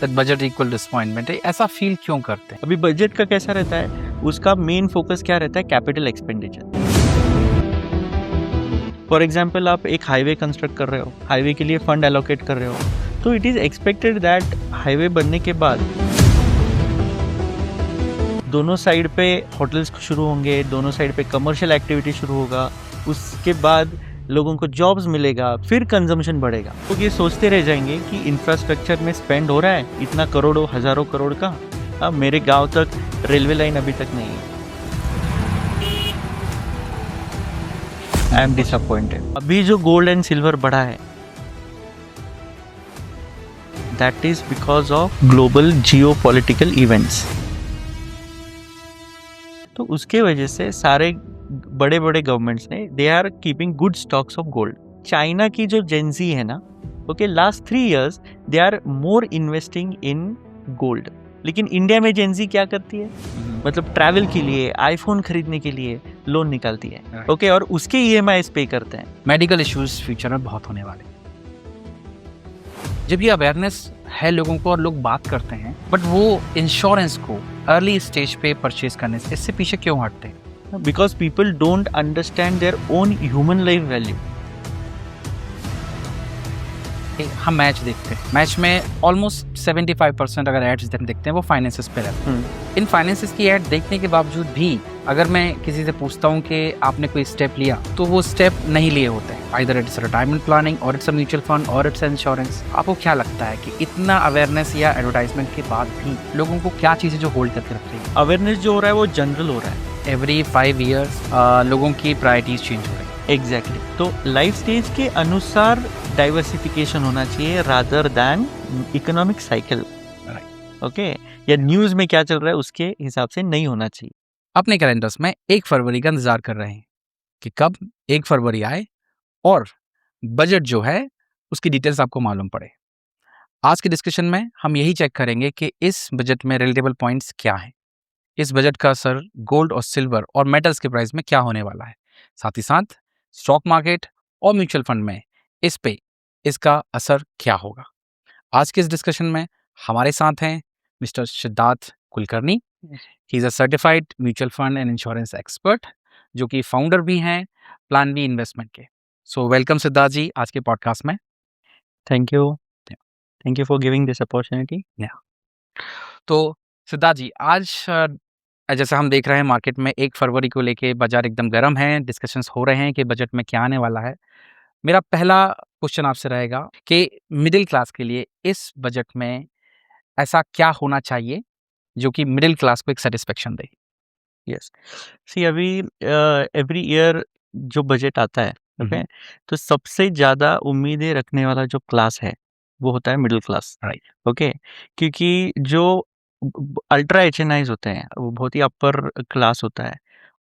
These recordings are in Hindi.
दैट बजट इक्वल डिसअपॉइंटमेंट है, ऐसा फील क्यों करते हैं? अभी बजट का कैसा रहता है, उसका मेन फोकस क्या रहता है, कैपिटल एक्सपेंडिचर। फॉर एग्जाम्पल आप एक हाईवे कंस्ट्रक्ट कर रहे हो, हाईवे के लिए फंड एलोकेट कर रहे हो, तो it is expected that highway बनने के बाद दोनों साइड पे होटल्स शुरू होंगे, दोनों साइड पे कमर्शियल एक्टिविटी शुरू होगा, उसके बाद लोगों को जॉब्स मिलेगा, फिर कंजम्पशन बढ़ेगा। तो ये सोचते रह जाएंगे कि इंफ्रास्ट्रक्चर में स्पेंड हो रहा है इतना करोड़ों हजारों करोड़ का, अब मेरे गांव तक रेलवे लाइन अभी तक नहीं है। I am disappointed. अभी जो गोल्ड एंड सिल्वर बढ़ा है, that is because of global geopolitical events. तो उसके वजह से सारे बड़े बड़े गवर्नमेंट्स ने they are keeping good stocks of gold. China की जो जेंजी है ना, okay, last 3 years they are more investing in gold. लेकिन इंडिया में जेंजी क्या करती है, मतलब ट्रैवल के लिए, आईफोन खरीदने के लिए लोन निकालती है, ओके, और उसके ईएमआई पे करते हैं। मेडिकल इश्यूज फ्यूचर में बहुत होने वाले। जब ये अवेयरनेस है लोगों को और लोग बात करते हैं, बट वो इंश्योरेंस को अर्ली स्टेज पे परचेज करने से इससे पीछे क्यों हटते हैं? Because people don't understand their own human life value. हम मैच देखते हैं, मैच में ऑलमोस्ट 75% अगर एड्स देखते हैं वो फाइनेंसेस पे रहते हैं। इन फाइनेंसेस की एड देखने के बावजूद भी अगर मैं किसी से पूछता हूँ कि आपने कोई स्टेप लिया, तो वो स्टेप नहीं लिए होते हैं। आइदर इट्स रिटायरमेंट प्लानिंग और इट्स अ म्यूचुअल फंड और इट्स इंश्योरेंस। आपको क्या लगता है कि इतना अवेयरनेस या एडवर्टाइजमेंट के बाद भी लोगों को क्या चीज़ें जो होल्ड करके रख रही है? अवेयरनेस जो हो रहा है वो जनरल हो रहा है। एवरी 5 ईयर्स लोगों की प्रायोरिटीज चेंज हो रही है। एग्जैक्टली तो लाइफ स्टेज के अनुसार डाइवर्सिफिकेशन होना चाहिए rather than economic cycle, okay, या न्यूज में क्या चल रहा है उसके हिसाब से नहीं होना चाहिए। अपने कैलेंडर्स में 1 फरवरी का इंतजार कर रहे हैं कि कब 1 फरवरी आए और बजट जो है उसकी डिटेल्स आपको मालूम पड़े। आज के डिस्कशन में हम यही चेक करेंगे कि इस बजट में रिलेटेबल पॉइंट्स क्या हैं, इस बजट का असर गोल्ड और सिल्वर और मेटल्स के प्राइस में क्या होने वाला है, साथ ही साथ स्टॉक मार्केट और म्यूचुअल फंड में इस पे इसका असर क्या होगा। आज के इस डिस्कशन में हमारे साथ हैं mister Siddharth Kulkarni. He is a certified mutual fund and insurance expert, जो कि फाउंडर भी हैं प्लान बी इन्वेस्टमेंट के। सो वेलकम सिद्धार्थ जी आज के पॉडकास्ट में। Thank you for giving this opportunity. तो सिद्धार्थ जी, आज जैसे हम देख रहे हैं मार्केट में 1 फरवरी को लेके बाजार एकदम गर्म है, डिस्कशंस हो रहे हैं कि बजट में क्या आने वाला है। मेरा पहला क्वेश्चन आपसे रहेगा कि मिडिल क्लास के लिए इस बजट में ऐसा क्या होना चाहिए जो कि मिडिल क्लास को एक सेटिस्फेक्शन दे? यस, सी अभी एवरी ईयर जो बजट आता है, ओके, तो सबसे ज्यादा उम्मीदें रखने वाला जो क्लास है वो होता है मिडिल क्लास, राइट। ओके, क्योंकि जो अल्ट्रा एचएनआईज होते हैं वो बहुत ही अपर क्लास होता है,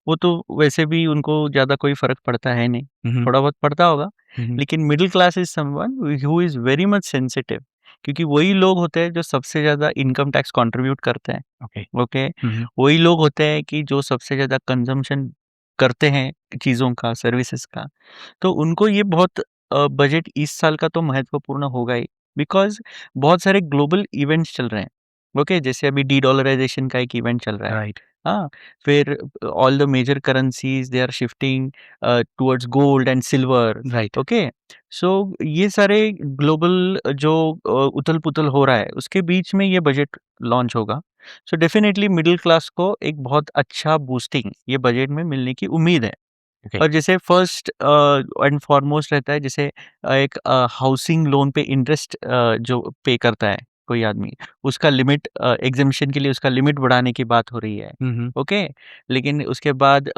वो तो वैसे भी उनको ज़्यादा कोई फर्क पड़ता है नहीं, थोड़ा बहुत पड़ता होगा, लेकिन middle class is someone who is very much sensitive, क्योंकि वही लोग होते हैं जो सबसे ज़्यादा इनकम टैक्स कंट्रीब्यूट करते हैं, ओके। ओके, वही लोग होते हैं कि जो सबसे ज़्यादा कंजम्पशन करते हैं चीज़ों का, सर्विसेज का। तो उनको ये बहुत बजट इस साल का तो महत्वपूर्ण होगा ही, बिकॉज़ बहुत सारे ग्लोबल इवेंट्स चल रहे हैं, ओके, जैसे अभी डी-डॉलराइज़ेशन का एक इवेंट चल रहा है। राइट। हाँ, फिर all the major currencies they are shifting towards gold and silver, right. Okay. So ये सारे ग्लोबल जो उथल-पुथल हो रहा है, उसके बीच में ये बजट लॉन्च होगा। सो डेफिनिटली मिडल क्लास को एक बहुत अच्छा बूस्टिंग ये बजट में मिलने की उम्मीद है। ओके। और जैसे फर्स्ट एंड फॉरमोस्ट रहता है, जैसे एक हाउसिंग लोन पे इंटरेस्ट जो पे करता है कोई आदमी, उसका लिमिट एग्जेम्पशन के लिए उसका लिमिट बढ़ाने की बात हो रही है, ओके। लेकिन उसके बाद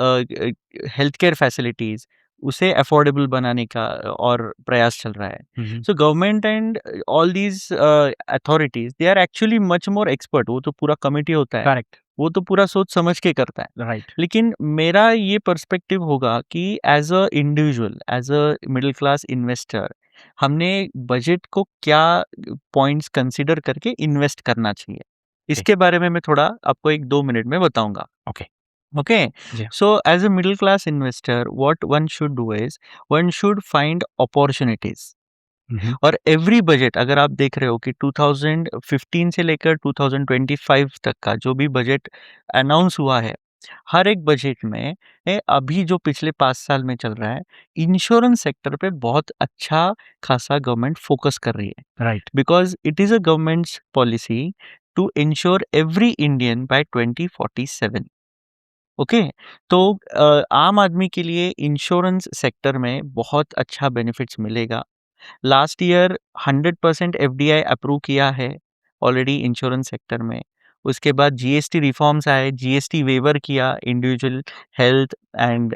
हेल्थ केयर फैसिलिटीज उसे अफोर्डेबल बनाने का और प्रयास चल रहा है। So government and all these authorities they are actually much more expert. वो तो पूरा कमिटी होता है, करेक्ट। वो तो पूरा सोच समझ के करता है। राइट। लेकिन मेरा ये पर्सपेक्टिव होगा कि as a individual, as a middle class investor, हमने बजट को क्या पॉइंट्स कंसीडर करके इन्वेस्ट करना चाहिए, इसके बारे में मैं थोड़ा आपको 1-2 मिनट में बताऊंगा। ओके। Okay, जी। so as a middle class investor, what one should do is one should find opportunities. हम्म, और एवरी बजट अगर आप देख रहे हो कि 2015 से लेकर 2025 तक का जो भी बजट अनाउंस हुआ है, हर एक बजट में अभी जो पिछले 5 साल में चल रहा है, इंश्योरेंस सेक्टर पे बहुत अच्छा खासा गवर्नमेंट फोकस कर रही है। Right. Because it is a government's policy to ensure every Indian by 2047. Okay, तो आम आदमी के लिए इंश्योरेंस सेक्टर में बहुत अच्छा बेनिफिट्स मिलेगा। लास्ट ईयर 100% एफडीआई अप्रूव किया है ऑलरेडी इंश्योरेंस सेक्टर में। उसके बाद जीएसटी रिफॉर्म्स आए, जीएसटी वेवर किया individual health and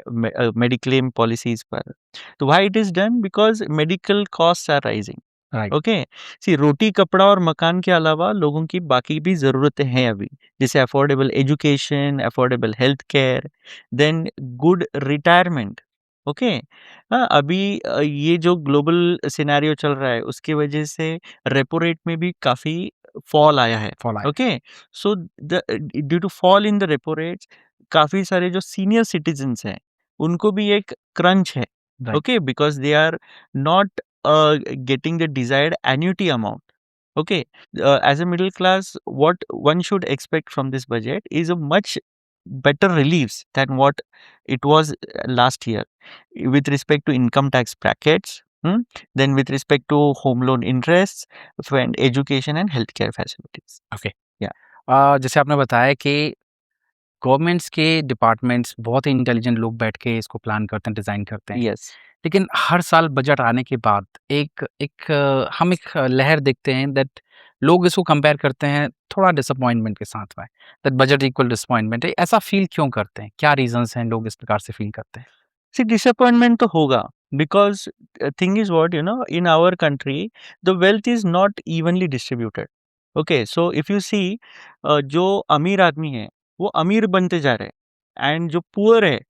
mediclaim policies पर। तो why it is done? Because medical costs are rising. Right. Okay, see रोटी कपड़ा और मकान के अलावा लोगों की बाकी भी ज़रूरतें हैं अभी, जैसे affordable education, affordable health care, then good retirement. Okay, हाँ, अभी ये जो ग्लोबल सिनेरियो चल रहा है उसकी वजह से रेपो रेट में भी काफ़ी फॉल आया है। फॉल आया। Okay, so the due to fall in the repo rates काफ़ी सारे जो सीनियर सिटीजन्स हैं उनको भी एक क्रंच है। Right. Okay, because they are not getting the desired annuity amount. Okay, as a middle class, what one should expect from this budget is a much better reliefs than what it was last year with respect to income tax brackets. Then with respect to home loan interests and education and healthcare facilities. Okay. Yeah. जैसे आपने बताया कि गवर्नमेंट्स के डिपार्टमेंट्स बहुत ही इंटेलिजेंट लोग बैठ के इसको प्लान करते हैं, डिज़ाइन करते हैं। Yes. लेकिन हर साल बजट आने के बाद हम एक लहर देखते हैं दैट लोग इसको कंपेयर करते हैं थोड़ा डिसअपॉइंटमेंट के साथ में, दैट बजट इक्वल डिसअपॉइंटमेंट है। ऐसा फ़ील क्यों करते हैं? क्या रीज़न्स हैं लोग इस प्रकार से फ़ील करते हैं? See, disappointment तो होगा because thing is what, in our country the wealth is not evenly distributed. Okay, so if you see जो अमीर आदमी है वो अमीर बनते जा रहे हैं एंड जो पुअर है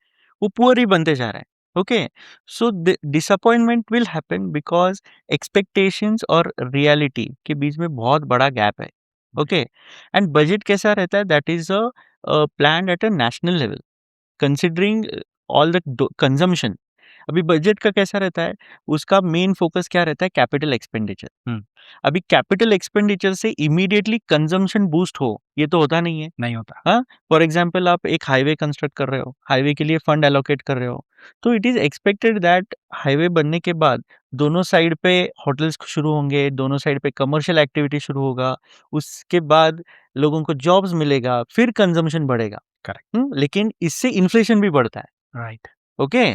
वो पुअर ही बनते जा रहे हैं। Okay, so disappointment will happen because expectations और रियलिटी के बीच में बहुत बड़ा गैप है। ओके, एंड बजट कैसा रहता है? That is a plan at a national level considering all the consumption. अभी बजट का कैसा रहता है? उसका मेन फोकस क्या रहता है? Capital expenditure. हुँ, अभी कैपिटल एक्सपेंडिचर से इमीडिएटली कंजम्पशन बूस्ट हो, ये तो होता नहीं है। नहीं होता। हाँ, फॉर एग्जाम्पल आप एक हाईवे कंस्ट्रक्ट कर रहे हो, हाईवे के लिए फंड एलोकेट कर रहे हो, तो it is expected that highway बनने के बाद दोनों साइड पे होटल्स शुरू होंगे, दोनों साइड पे कमर्शियल एक्टिविटी शुरू होगा, उसके बाद लोगों को जॉब्स मिलेगा, फिर कंजम्पशन बढ़ेगा। करेक्ट। लेकिन इससे इन्फ्लेशन भी बढ़ता है। राइट। ओके,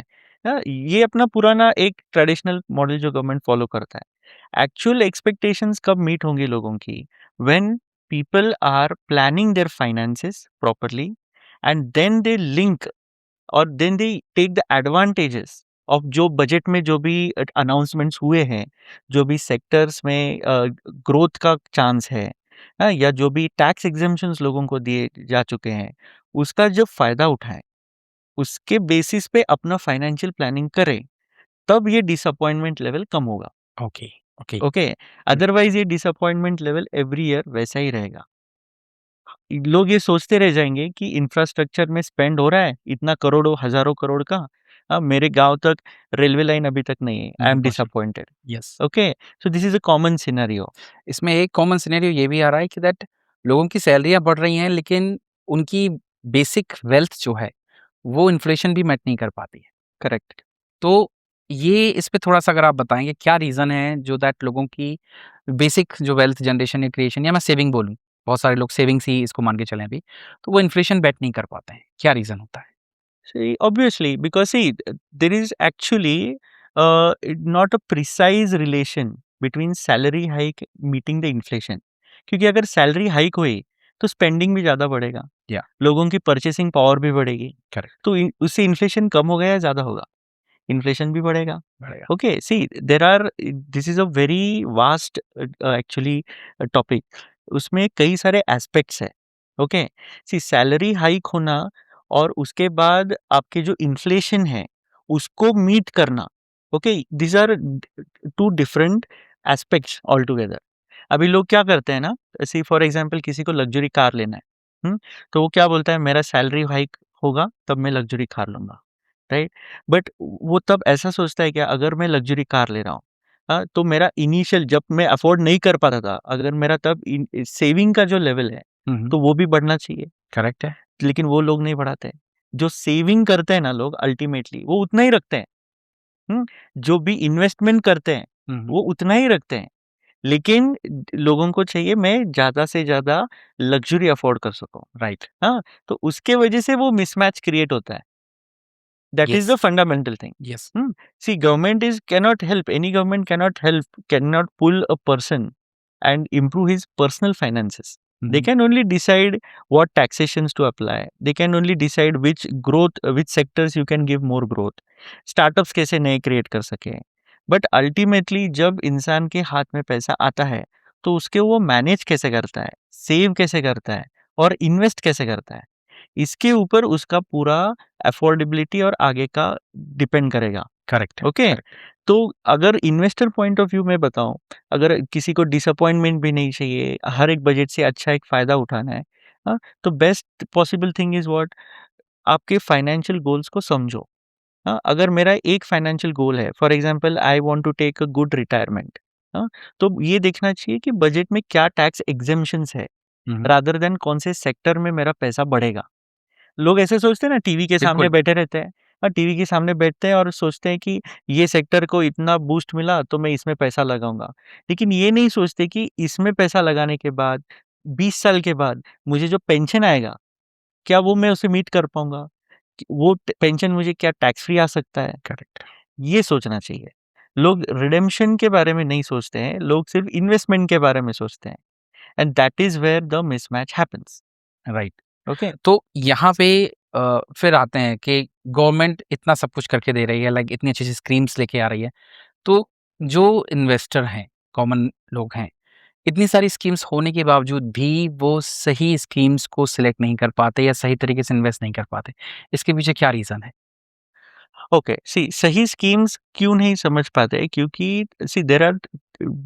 ये अपना पुराना एक ट्रेडिशनल मॉडल जो गवर्नमेंट फॉलो करता है। एक्चुअल एक्सपेक्टेशंस कब मीट होंगी लोगों की? When people are planning their finances properly and then they link और then they take the advantages of जो बजट में जो भी अनाउंसमेंट्स हुए हैं, जो भी सेक्टर्स में ग्रोथ का चांस है, या जो भी टैक्स एग्जेम्पशंस लोगों को दिए जा चुके हैं, उसका जब फायदा उठाएं, उसके बेसिस पे अपना फाइनेंशियल प्लानिंग करें, तब ये डिसअपॉइंटमेंट लेवल कम होगा। Okay, okay. ओके, अदरवाइज ये डिसअपॉइंटमेंट लेवल एवरी ईयर वैसा ही रहेगा। लोग ये सोचते रह जाएंगे कि इंफ्रास्ट्रक्चर में स्पेंड हो रहा है इतना करोड़ों हजारों करोड़ का, मेरे गांव तक रेलवे लाइन अभी तक नहीं है, आई नहीं एम पहुँची। Disappointed. Yes. Okay, so this is a common scenario. इसमें एक कॉमन सिनेरियो ये भी आ रहा है कि दैट लोगों की सैलरियाँ बढ़ रही हैं, लेकिन उनकी बेसिक वेल्थ जो है, वो इन्फ्लेशन भी मैच नहीं कर पाती है। करेक्ट। तो ये इस पे थोड़ा-सा अगर आप बताएँगे क्या रीज़न है जो दैट लोगों की बेसिक जो वेल्थ जनरेशन या क्रिएशन या मैं सेविंग बोलूँ, बहुत सारे लोग सेविंग्स ही इसको मान के चलें अभी, तो वो इन्फ्लेशन बेट नहीं कर पाते हैं। क्या रीज़न होता है? See, obviously, because see, there is actually not a precise relation between salary hike meeting the inflation. क्योंकि अगर सैलरी हाइक हुई तो स्पेंडिंग भी ज़्यादा बढ़ेगा, या लोगों की परचेसिंग पावर भी बढ़ेगी, करेक्ट, तो उससे इन्फ्लेशन कम होगा या ज़्यादा होगा? इन्फ्लेशन भी बढ़ेगा। बढ़ेगा। Okay, see there are, this is a very vast actually topic. उसमें कई सारे एस्पेक्ट्स हैं। ओके, सी सैलरी हाइक होना और उसके बाद आपके जो इन्फ्लेशन है उसको मीट करना, okay, these are two different aspects all together. अभी लोग क्या करते हैं ना, सी फॉर एग्जांपल किसी को लग्जरी कार लेना है, तो वो क्या बोलता है, मेरा सैलरी हाइक होगा तब मैं लग्जरी कार लूंगा, राइट? बट वो तब ऐसा सोचता है कि अगर मैं लग्ज़री कार ले रहा हूँ, हाँ, तो मेरा इनिशियल जब मैं अफोर्ड नहीं कर पाता था, अगर मेरा तब सेविंग का जो लेवल है, तो वो भी बढ़ना चाहिए, करेक्ट है। लेकिन वो लोग नहीं बढ़ाते हैं। जो सेविंग करते हैं ना लोग अल्टीमेटली वो उतना ही रखते हैं। जो भी इन्वेस्टमेंट करते हैं, वो उतना ही रखते हैं। लेकिन लोगों को चाहिए मैं ज़्यादा से ज़्यादा लग्ज़री अफ़ोर्ड कर सकूँ। राइट। हाँ, तो उसके वजह से वो मिसमैच क्रिएट होता है। That is yes, the fundamental thing. Yes. See, government is cannot help. Any government cannot help, cannot pull a person and improve his personal finances. They can only decide what taxations to apply. They can only decide which growth, which sectors you can give more growth. Startups कैसे नए create कर सके. But ultimately जब इंसान के हाथ में पैसा आता है, तो उसके वो मैनेज कैसे करता है, सेव कैसे करता है और इन्वेस्ट कैसे करता है, इसके ऊपर उसका पूरा अफोर्डेबिलिटी और आगे का डिपेंड करेगा। करेक्ट है, ओके? करेक्ट। तो अगर इन्वेस्टर पॉइंट ऑफ व्यू में बताऊँ, अगर किसी को डिसअपॉइंटमेंट भी नहीं चाहिए, हर एक बजट से अच्छा एक फ़ायदा उठाना है, हाँ? तो best possible thing is what? आपके फाइनेंशियल गोल्स को समझो। हाँ? अगर मेरा एक फाइनेंशियल गोल है, for example I want to take a good retirement, हाँ? तो ये देखना चाहिए कि बजट में क्या टैक्स एक्सेम्पशंस है, रादर देन कौन से सेक्टर में मेरा पैसा बढ़ेगा। लोग ऐसे सोचते हैं ना टीवी के सामने बिल्कुल। बैठे रहते हैं टीवी के सामने बैठते हैं और सोचते हैं कि ये सेक्टर को इतना बूस्ट मिला तो मैं इसमें पैसा लगाऊंगा। लेकिन ये नहीं सोचते कि इसमें पैसा लगाने के बाद 20 साल के बाद मुझे जो पेंशन आएगा, क्या वो मैं उसे मीट कर पाऊंगा? वो पेंशन मुझे क्या टैक्स फ्री आ सकता है? करेक्ट। ये सोचना चाहिए। लोग रिडेम्पशन के बारे में नहीं सोचते हैं, लोग सिर्फ इन्वेस्टमेंट के बारे में सोचते हैं and that is where the mismatch happens. Right. Okay. तो यहाँ पे फिर आते हैं कि गवर्नमेंट इतना सब कुछ करके दे रही है, लाइक इतनी अच्छी-अच्छी स्कीम्स लेके आ रही है। तो जो इन्वेस्टर हैं, कॉमन लोग हैं, इतनी सारी स्कीम्स होने के बावजूद भी वो सही स्कीम्स को सिलेक्ट नहीं कर पाते या सही तरीके से इन्वेस्ट नहीं कर पाते। इसके पीछे क्या रीज़न है? ओके, सी सही स्कीम्स क्यों नहीं समझ पाते, क्योंकि see there are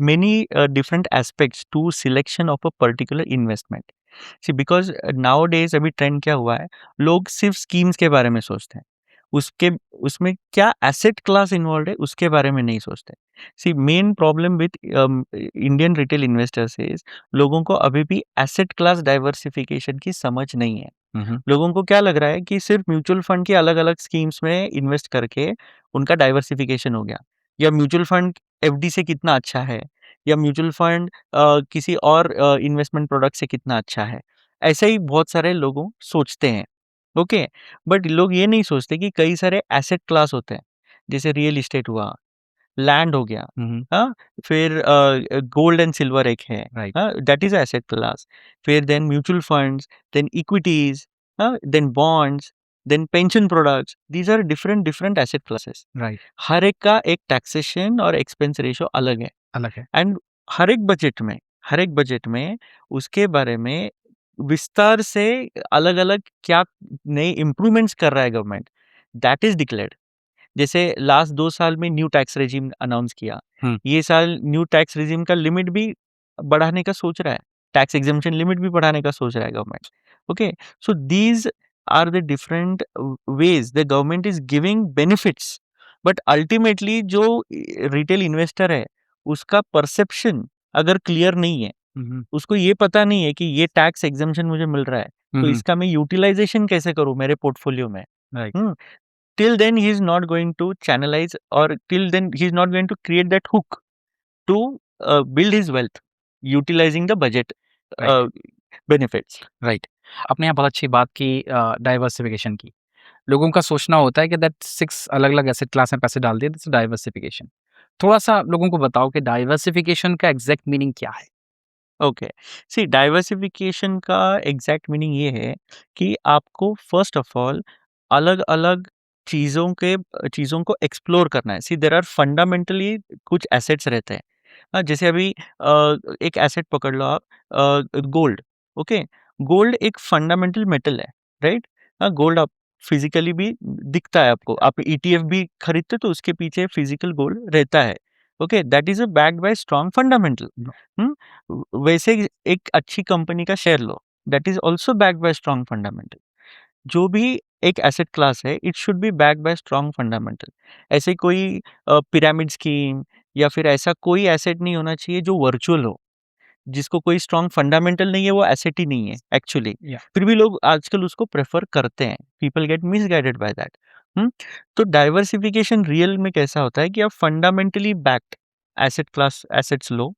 many different aspects to selection of a particular investment. See because now days अभी ट्रेंड क्या हुआ है, लोग सिर्फ स्कीम्स के बारे में सोचते हैं, उसके उसमें क्या एसेट क्लास इन्वॉल्व है उसके बारे में नहीं सोचते। See main problem with Indian retail investors is लोगों को अभी भी एसेट क्लास डाइवर्सिफिकेशन की समझ नहीं है। हुँ, हुँ। लोगों को क्या लग रहा है कि सिर्फ म्यूचुअल फंड के अलग-अलग स्कीम्स में इन्वेस्ट करके उनका डाइवर्सिफिकेशन हो गया, या म्यूचुअल फंड एफडी से कितना अच्छा है, या म्यूचुअल फंड किसी और इन्वेस्टमेंट प्रोडक्ट से कितना अच्छा है। ऐसे ही बहुत सारे लोगों सोचते हैं, ओके? बट लोग ये नहीं सोचते कि कई सारे एसेट क्लास होते हैं, जैसे रियल एस्टेट हुआ, लैंड हो गया, हुँ, हुँ। हाँ? फिर गोल्ड एंड सिल्वर एक है, राइट, हाँ? That is asset class. फिर then mutual funds, then equities, हाँ? Then bonds, then pension products, these are different different asset classes. Right. हर एक का एक टैक्सेशन और एक्सपेंस रेशियो अलग है अलग है। एंड हर एक बजट में उसके बारे में विस्तार से अलग-अलग क्या नए इम्प्रूवमेंट्स कर रहा है गवर्नमेंट, दैट इज़ डिक्लेयर्ड। जैसे लास्ट 2 साल में न्यू टैक्स रेजिम अनाउंस किया। हुँ, ये साल न्यू टैक्स रेजिम का लिमिट भी बढ़ाने का सोच रहा है। टैक्स एक्जेम्पशन लिमिट भी बढ़ाने का सोच रहा है government. Okay, so these are the different ways the government is giving benefits, but ultimately जो रिटेल इन्वेस्टर है, उसका परसेप्शन अगर क्लियर नहीं है, हुँ, हुँ। उसको ये पता नहीं है कि ये टैक्स एक्जेम्पशन मुझे मिल रहा है, हुँ, तो हुँ। इसका मैं यूटिलाइज़ेशन कैसे करूँ मेरे पोर्टफोलियो में? Right, hmm? Till then he is not going to channelize, or till then he is not going to create that hook to build his wealth utilizing the budget right, uh, benefits. Right. आपने यहाँ बहुत अच्छी बात की डाइवर्सिफ़िकेशन की। लोगों का सोचना होता है कि दैट 6 अलग-अलग एसेट क्लास में पैसे डाल दिए, दैट्स डाइवर्सिफ़िकेशन। थोड़ा-सा लोगों को बताओ कि डाइवर्सिफ़िकेशन का एग्ज़ैक्ट मीनिंग क्या है? ओके, सी डाइवर्सिफिकेशन का एग्जैक्ट मीनिंग ये है कि आपको फर्स्ट ऑफ ऑल अलग-अलग चीज़ों को एक्सप्लोर करना है। सी देयर आर फंडामेंटली कुछ एसेट्स रहते हैं। जैसे अभी एक एसेट पकड़ लो आप, गोल्ड, ओके? गोल्ड एक फंडामेंटल मेटल है, राइट? गोल्ड आप फिज़िकली भी दिखता है आपको। आप ईटीएफ भी खरीदते हो तो उसके पीछे फिज़िकल गोल्ड रहता है, okay? That is backed by strong fundamental. हुँ? वैसे ही एक अच्छी कंपनी का शेयर लो, that is also backed by strong fundamental. जो भी एक एसेट क्लास है, it should be backed by strong fundamental. ऐसे कोई पिरामिड स्कीम या फिर ऐसा कोई एसेट नहीं होना चाहिए जो वर्चुअल हो, जिसको कोई स्ट्रॉन्ग फंडामेंटल नहीं है, वो एसेट ही नहीं है एक्चुअली। या फिर भी लोग आजकल उसको प्रेफर करते हैं, people get misguided by that. तो डाइवर्सिफिकेशन रियल में कैसा होता है कि आप fundamentally backed asset class assets लो,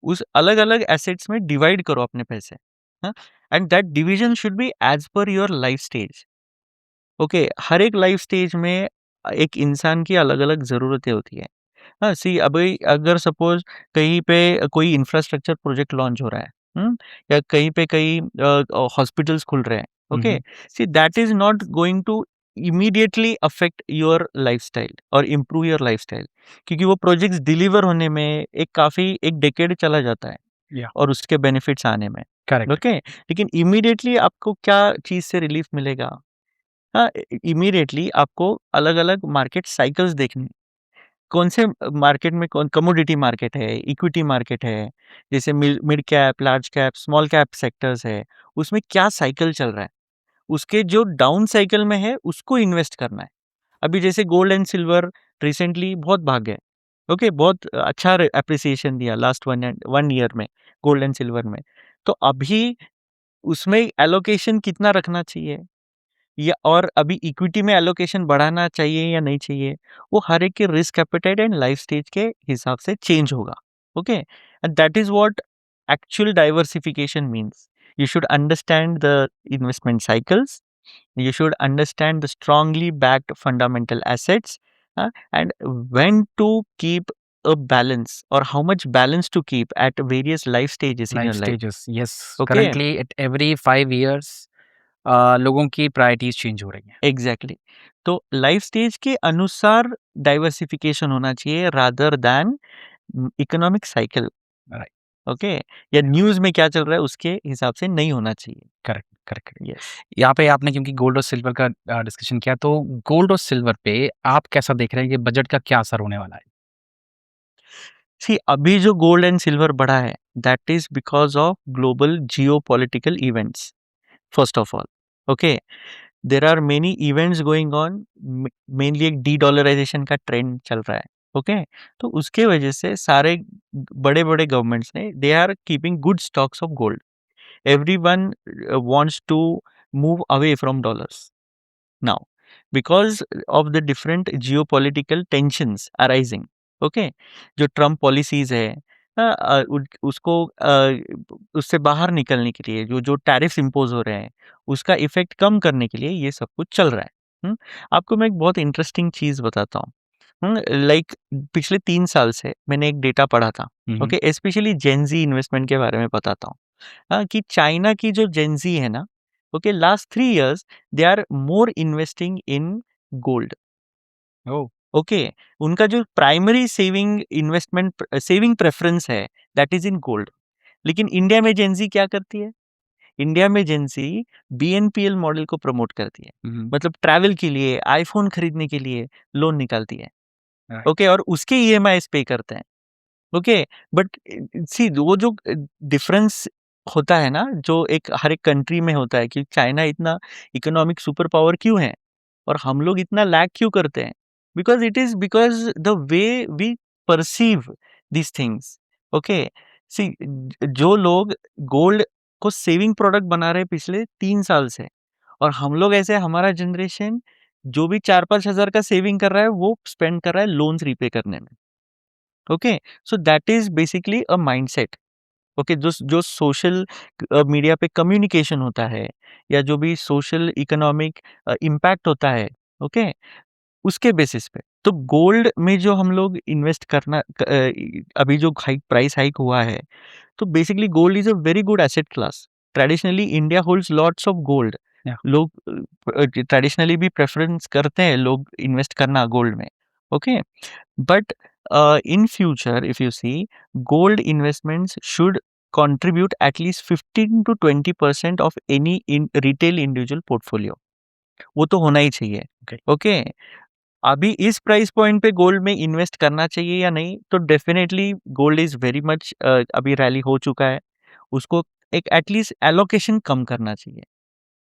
उस अलग अलग एसेट्स में डिवाइड करो अपने पैसे, and that division should be as per your life stage. Okay, हर एक लाइफ स्टेज में एक इंसान की अलग अलग ज़रूरतें होती है। हाँ, सी अभी अगर सपोज़ कहीं पे कोई इंफ्रास्ट्रक्चर प्रोजेक्ट लॉन्च हो रहा है, या कहीं पे कई हॉस्पिटल्स खुल रहे हैं, okay? See that is not going to immediately affect your lifestyle और इम्प्रूव योर लाइफ़स्टाइल, क्योंकि वो प्रोजेक्ट्स डिलीवर होने में एक डेकेड चला जाता है या और उसके बेनिफिट्स आने में, करेक्ट। ओके? लेकिन इमीडिएटली आपको क्या चीज़ से रिलीफ मिलेगा? हाँ, इमीडिएटली आपको अलग-अलग मार्केट साइकल्स देखने, कौन से मार्केट में कौन कमोडिटी मार्केट है, इक्विटी मार्केट है, जैसे mid cap, large cap, small cap sectors है, उसमें क्या साइकिल चल रहा है? उसके जो डाउन साइकिल में है, उसको इन्वेस्ट करना है। अभी जैसे गोल्ड एंड सिल्वर रिसेंटली बहुत भाग गए, ओके? बहुत अच्छा एप्रिसिएशन दिया लास्ट 1 ईयर में गोल्ड एंड सिल्वर में। तो अभी उसमें एलोकेशन कितना रखना चाहिए? या और अभी इक्विटी में एलोकेशन बढ़ाना चाहिए या नहीं चाहिए, वो हर एक के risk appetite and life stage के हिसाब से चेंज होगा, okay? And that is what actual diversification means. You should understand the investment cycles, you should understand the strongly backed fundamental assets, and when to keep a balance or how much balance to keep at various life stages in life your life, stages, yes. okay? Currently at every 5 years लोगों की प्रायोरिटीज़ चेंज हो रही हैं। Exactly exactly. तो लाइफ स्टेज के अनुसार डाइवर्सिफिकेशन होना चाहिए rather than economic cycle, right, okay? या न्यूज़ में क्या चल रहा है उसके हिसाब से नहीं होना चाहिए। Correct, correct, correct. यस, यहाँ पे आपने क्योंकि गोल्ड और सिल्वर का डिस्कशन किया, तो गोल्ड और सिल्वर पे आप कैसा देख रहे हैं कि बजट का क्या असर होने वाला है? सी अभी जो गोल्ड एंड सिल्वर बढ़ा है that is because of global geopolitical events, first of all, okay? There are many events going on, mainly एक डी डॉलराइजेशन का ट्रेंड चल रहा है, ओके? तो उसके वजह से सारे बड़े बड़े गवर्नमेंट्स ने they are keeping good stocks of gold. Everyone wants to move away from dollars now because of the different geopolitical tensions arising, okay? जो ट्रम्प पॉलिसीज है, उसको उससे बाहर निकलने के लिए जो जो टैरिफ्स इम्पोज हो रहे हैं उसका इफेक्ट कम करने के लिए ये सब कुछ चल रहा है। आपको मैं एक बहुत इंटरेस्टिंग चीज बताता हूँ। लाइक पिछले 3 साल से मैंने एक डेटा पढ़ा था, हम्म। ओके? स्पेशली जेनजी इन्वेस्टमेंट के बारे में बताता हूँ। हाँ, कि चाइना की जो जेनजी है ना, okay, last 3 years they are more investing in gold, oh, okay? उनका जो प्राइमरी सेविंग प्रेफरेंस है दैट इज इन गोल्ड। लेकिन इंडिया में जेनजी क्या करती है? इंडिया में जेनजी बीएनपीएल मॉडल को प्रमोट करती है, मतलब ट्रैवल के लिए, आईफोन खरीदने के लिए लोन निकालती है, राइट, ओके? और उसके ईएमआईस पे करते हैं, ओके? बट सी वो जो डिफरेंस होता है ना, जो एक हर एक कंट्री में होता है कि चाइना इतना इकोनॉमिक सुपर पावर क्यों है और हम लोग इतना लैग क्यों करते हैं? Because it is because the way we perceive these things, okay? See जो लोग गोल्ड को सेविंग प्रोडक्ट बना रहे हैं पिछले 3 साल से, और हम लोग ऐसे हमारा जनरेशन जो भी 4-5 हज़ार का सेविंग कर रहा है वो स्पेंड कर रहा है लोन्स रीपे करने में। Okay, so that is basically a mindset, okay? जो जो सोशल मीडिया पे कम्युनिकेशन होता है या जो भी सोशल इकोनॉमिक इम्पैक्ट होता है, ओके, उसके बेसिस पे तो गोल्ड में जो हम लोग इन्वेस्ट अभी जो हाइक प्राइस हाइक हुआ है, तो basically gold is a very good asset class. Traditionally India holds lots of gold. या लोग ट्रेडिशनली भी प्रेफरेंस करते हैं लोग इन्वेस्ट करना गोल्ड में, okay? But in future, if you see, gold investments should contribute at least 15 to 20% of any in retail individual portfolio. वो तो होना ही चाहिए, ओके, ओके? अभी इस प्राइस पॉइंट पे गोल्ड में इन्वेस्ट करना चाहिए या नहीं? तो definitely gold is very much अभी रैली हो चुका है। उसको एक एटलीस्ट एलोकेशन कम करना चाहिए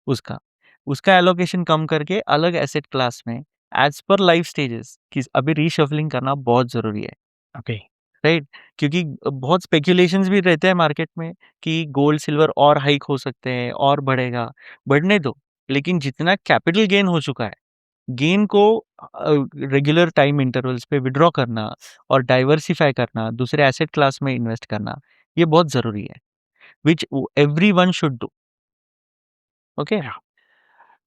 उसका। उसका एलोकेशन कम करके अलग एसेट क्लास में एज़ पर लाइफ स्टेजेस कि अभी रीशफलिंग करना बहुत ज़रूरी है। ओके। राइट? क्योंकि बहुत स्पेक्युलेशंस भी रहते हैं मार्केट में कि गोल्ड सिल्वर और हाइक हो सकते हैं और बढ़ेगा, बढ़ने दो। लेकिन जितना कैपिटल गेन हो चुका है, गेन को रेगुलर टाइम इंटरवल्स पे विड्रॉ करना और डाइवर्सिफाई करना, दूसरे एसेट क्लास में इन्वेस्ट करना, ये बहुत ज़रूरी है, which everyone should do. Okay?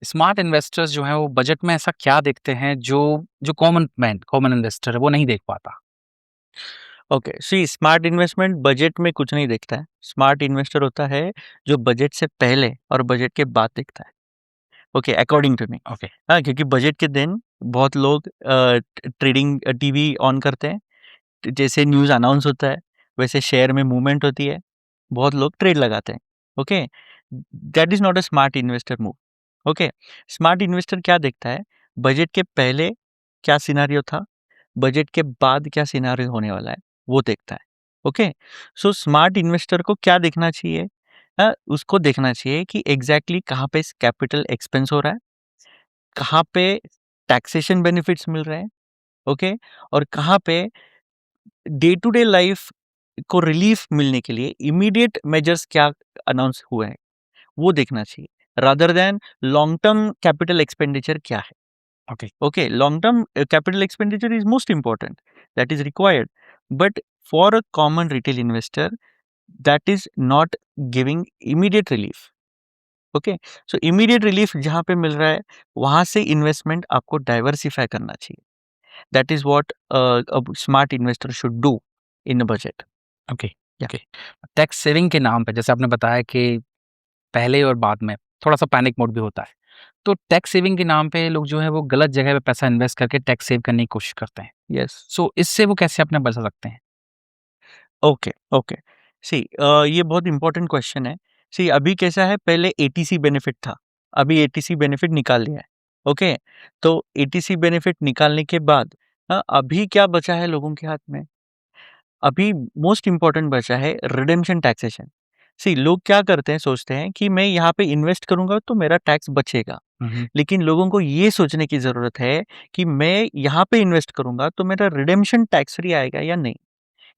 Smart investors जो हैं वो बजट में ऐसा क्या देखते हैं जो जो कॉमन इन्वेस्टर है वो नहीं देख पाता? ओके, सी स्मार्ट इन्वेस्टमेंट बजट में कुछ नहीं देखता है। स्मार्ट इन्वेस्टर होता है जो बजट से पहले और बजट के बाद देखता है। Okay, according to me. Okay. हाँ, क्योंकि बजट के दिन बहुत लोग ट्रेडिंग टीवी ऑन करते हैं। जैसे न्यूज़ अनाउंस होता है, वैसे शेयर में मूवमेंट होती है, बहुत लोग ट्रेड लगाते हैं। Okay? That is not a smart investor move. Okay? Smart investor क्या देखता है, बजट के पहले क्या सिनेरियो था, बजट के बाद क्या सिनेरियो होने वाला है, वो देखता है। ओके? सो स्मार्ट इन्वेस्टर को क्या देखना चाहिए? उसको देखना चाहिए कि एग्ज़ैक्टली कहाँ पे कैपिटल एक्सपेंस हो रहा है, कहाँ पे टैक्सेशन बेनिफिट्स मिल रहे हैं, ओके? और कहाँ पे डे टू डे लाइफ को रिलीफ मिलने के लिए इमीडिएट मेजर्स क्या अनाउंस हुए हैं, वो देखना चाहिए, rather than long term capital expenditure क्या है। Okay. Okay, long term capital expenditure is most important, that is required, but for a common retail investor that is not giving immediate relief. Okay, so immediate relief जहाँ पे मिल रहा है वहाँ से इन्वेस्टमेंट आपको डाइवर्सिफाई करना चाहिए, that is what a smart investor should do in a budget. Okay. Yeah. Okay. Tax saving के नाम पे जैसे आपने बताया कि पहले और बाद में थोड़ा-सा पैनिक मोड भी होता है। तो टैक्स सेविंग के नाम पे लोग जो है वो गलत जगह पे पैसा इन्वेस्ट करके टैक्स सेव करने की कोशिश करते हैं। Yes. सो इससे वो कैसे अपने बचा सकते हैं? Okay, okay. सी ये बहुत इम्पोर्टेंट क्वेश्चन है। सी अभी कैसा है, पहले एटीसी बेनिफिट था, अभी एटीसी बेनिफिट निकाल दिया है। ओके? तो एटीसी बेनिफिट निकालने के बाद अभी क्या बचा है लोगों के हाथ में? अभी मोस्ट इम्पोर्टेंट बचा है रिडेम्पशन टैक्सेशन। सी लोग क्या करते हैं, सोचते हैं कि मैं यहाँ पे इन्वेस्ट करूँगा तो मेरा टैक्स बचेगा। हुँ, हुँ। लेकिन लोगों को ये सोचने की ज़रूरत है कि मैं यहाँ पे इन्वेस्ट करूँगा तो मेरा रिडेम्पशन टैक्स फ्री आएगा या नहीं?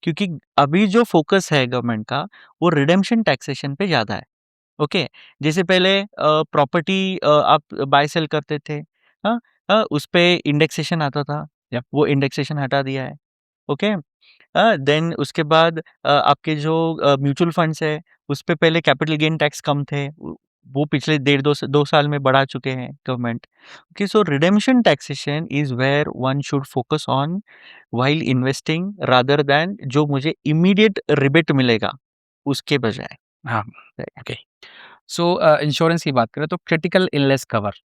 क्योंकि अभी जो फ़ोकस है गवर्नमेंट का, वो रिडेम्पशन टैक्सेशन पे ज़्यादा है, ओके? जैसे पहले प्रॉपर्टी आप बाय सेल करते थे, हाँ? उसपे इंडेक्सेशन आता था, यप। वो इंडेक्सेशन हटा दिया है, ओके? देन उसके बाद आपके जो म्यूचुअल फंड्स है, उसपे पहले कैपिटल गेन टैक्स कम थे, वो पिछले डेढ़ 2 साल में बढ़ा चुके हैं government. Okay, so redemption taxation is where one should focus on while investing rather than जो मुझे इमीडिएट रिबेट मिलेगा, उसके बजाय। हाँ। राइट। ओके। सो इंश्योरेंस की बात करें तो क्रिटिकल इलनेस कवर